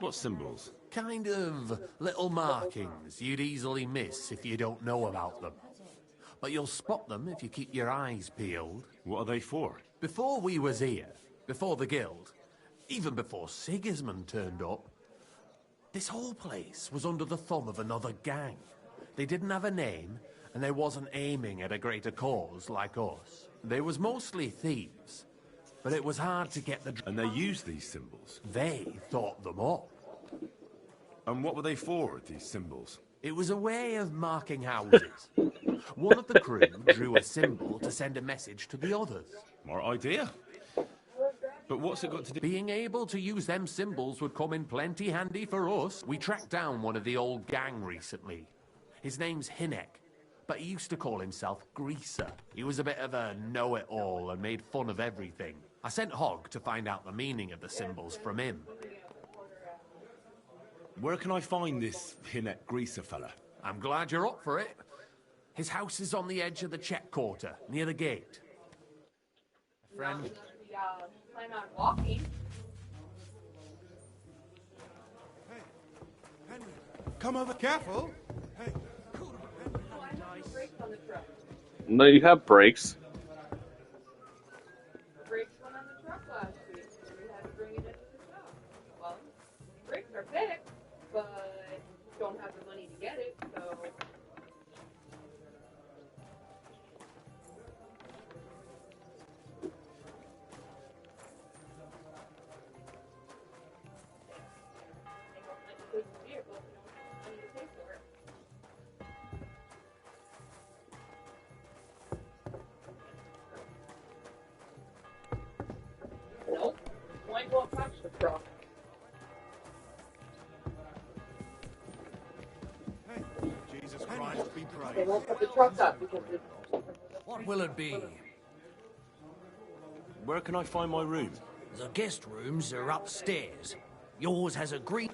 What symbols? Kind of little markings you'd easily miss if you don't know about them. But you'll spot them if you keep your eyes peeled. What are they for? Before we was here, before the guild, even before Sigismund turned up, this whole place was under the thumb of another gang. They didn't have a name, and they wasn't aiming at a greater cause like us. They was mostly thieves, but it was hard to get the... And they used these symbols? They thought them up. And what were they for, these symbols? It was a way of marking houses. One of the crew drew a symbol to send a message to the others. Smart idea. But what's it got to do? Being able to use them symbols would come in plenty handy for us. We tracked down one of the old gang recently. His name's Hinek, but he used to call himself Greaser. He was a bit of a know-it-all and made fun of everything. I sent Hogg to find out the meaning of the symbols from him. Where can I find this Hinek Greaser fella? I'm glad you're up for it. His house is on the edge of the check quarter, near the gate. Friend. Plan on walking. Come over, careful. Hey. Brakes on the truck. No, you have brakes. Brakes went on the truck last week, so we had to bring it into the shop. Well, brakes are fixed, but don't have the money to get it, so. Nope. Why won't touch the truck? Jesus Christ be praised. They won't put the truck up because it's... What will it be? Where can I find my room? The guest rooms are upstairs. Yours has a green...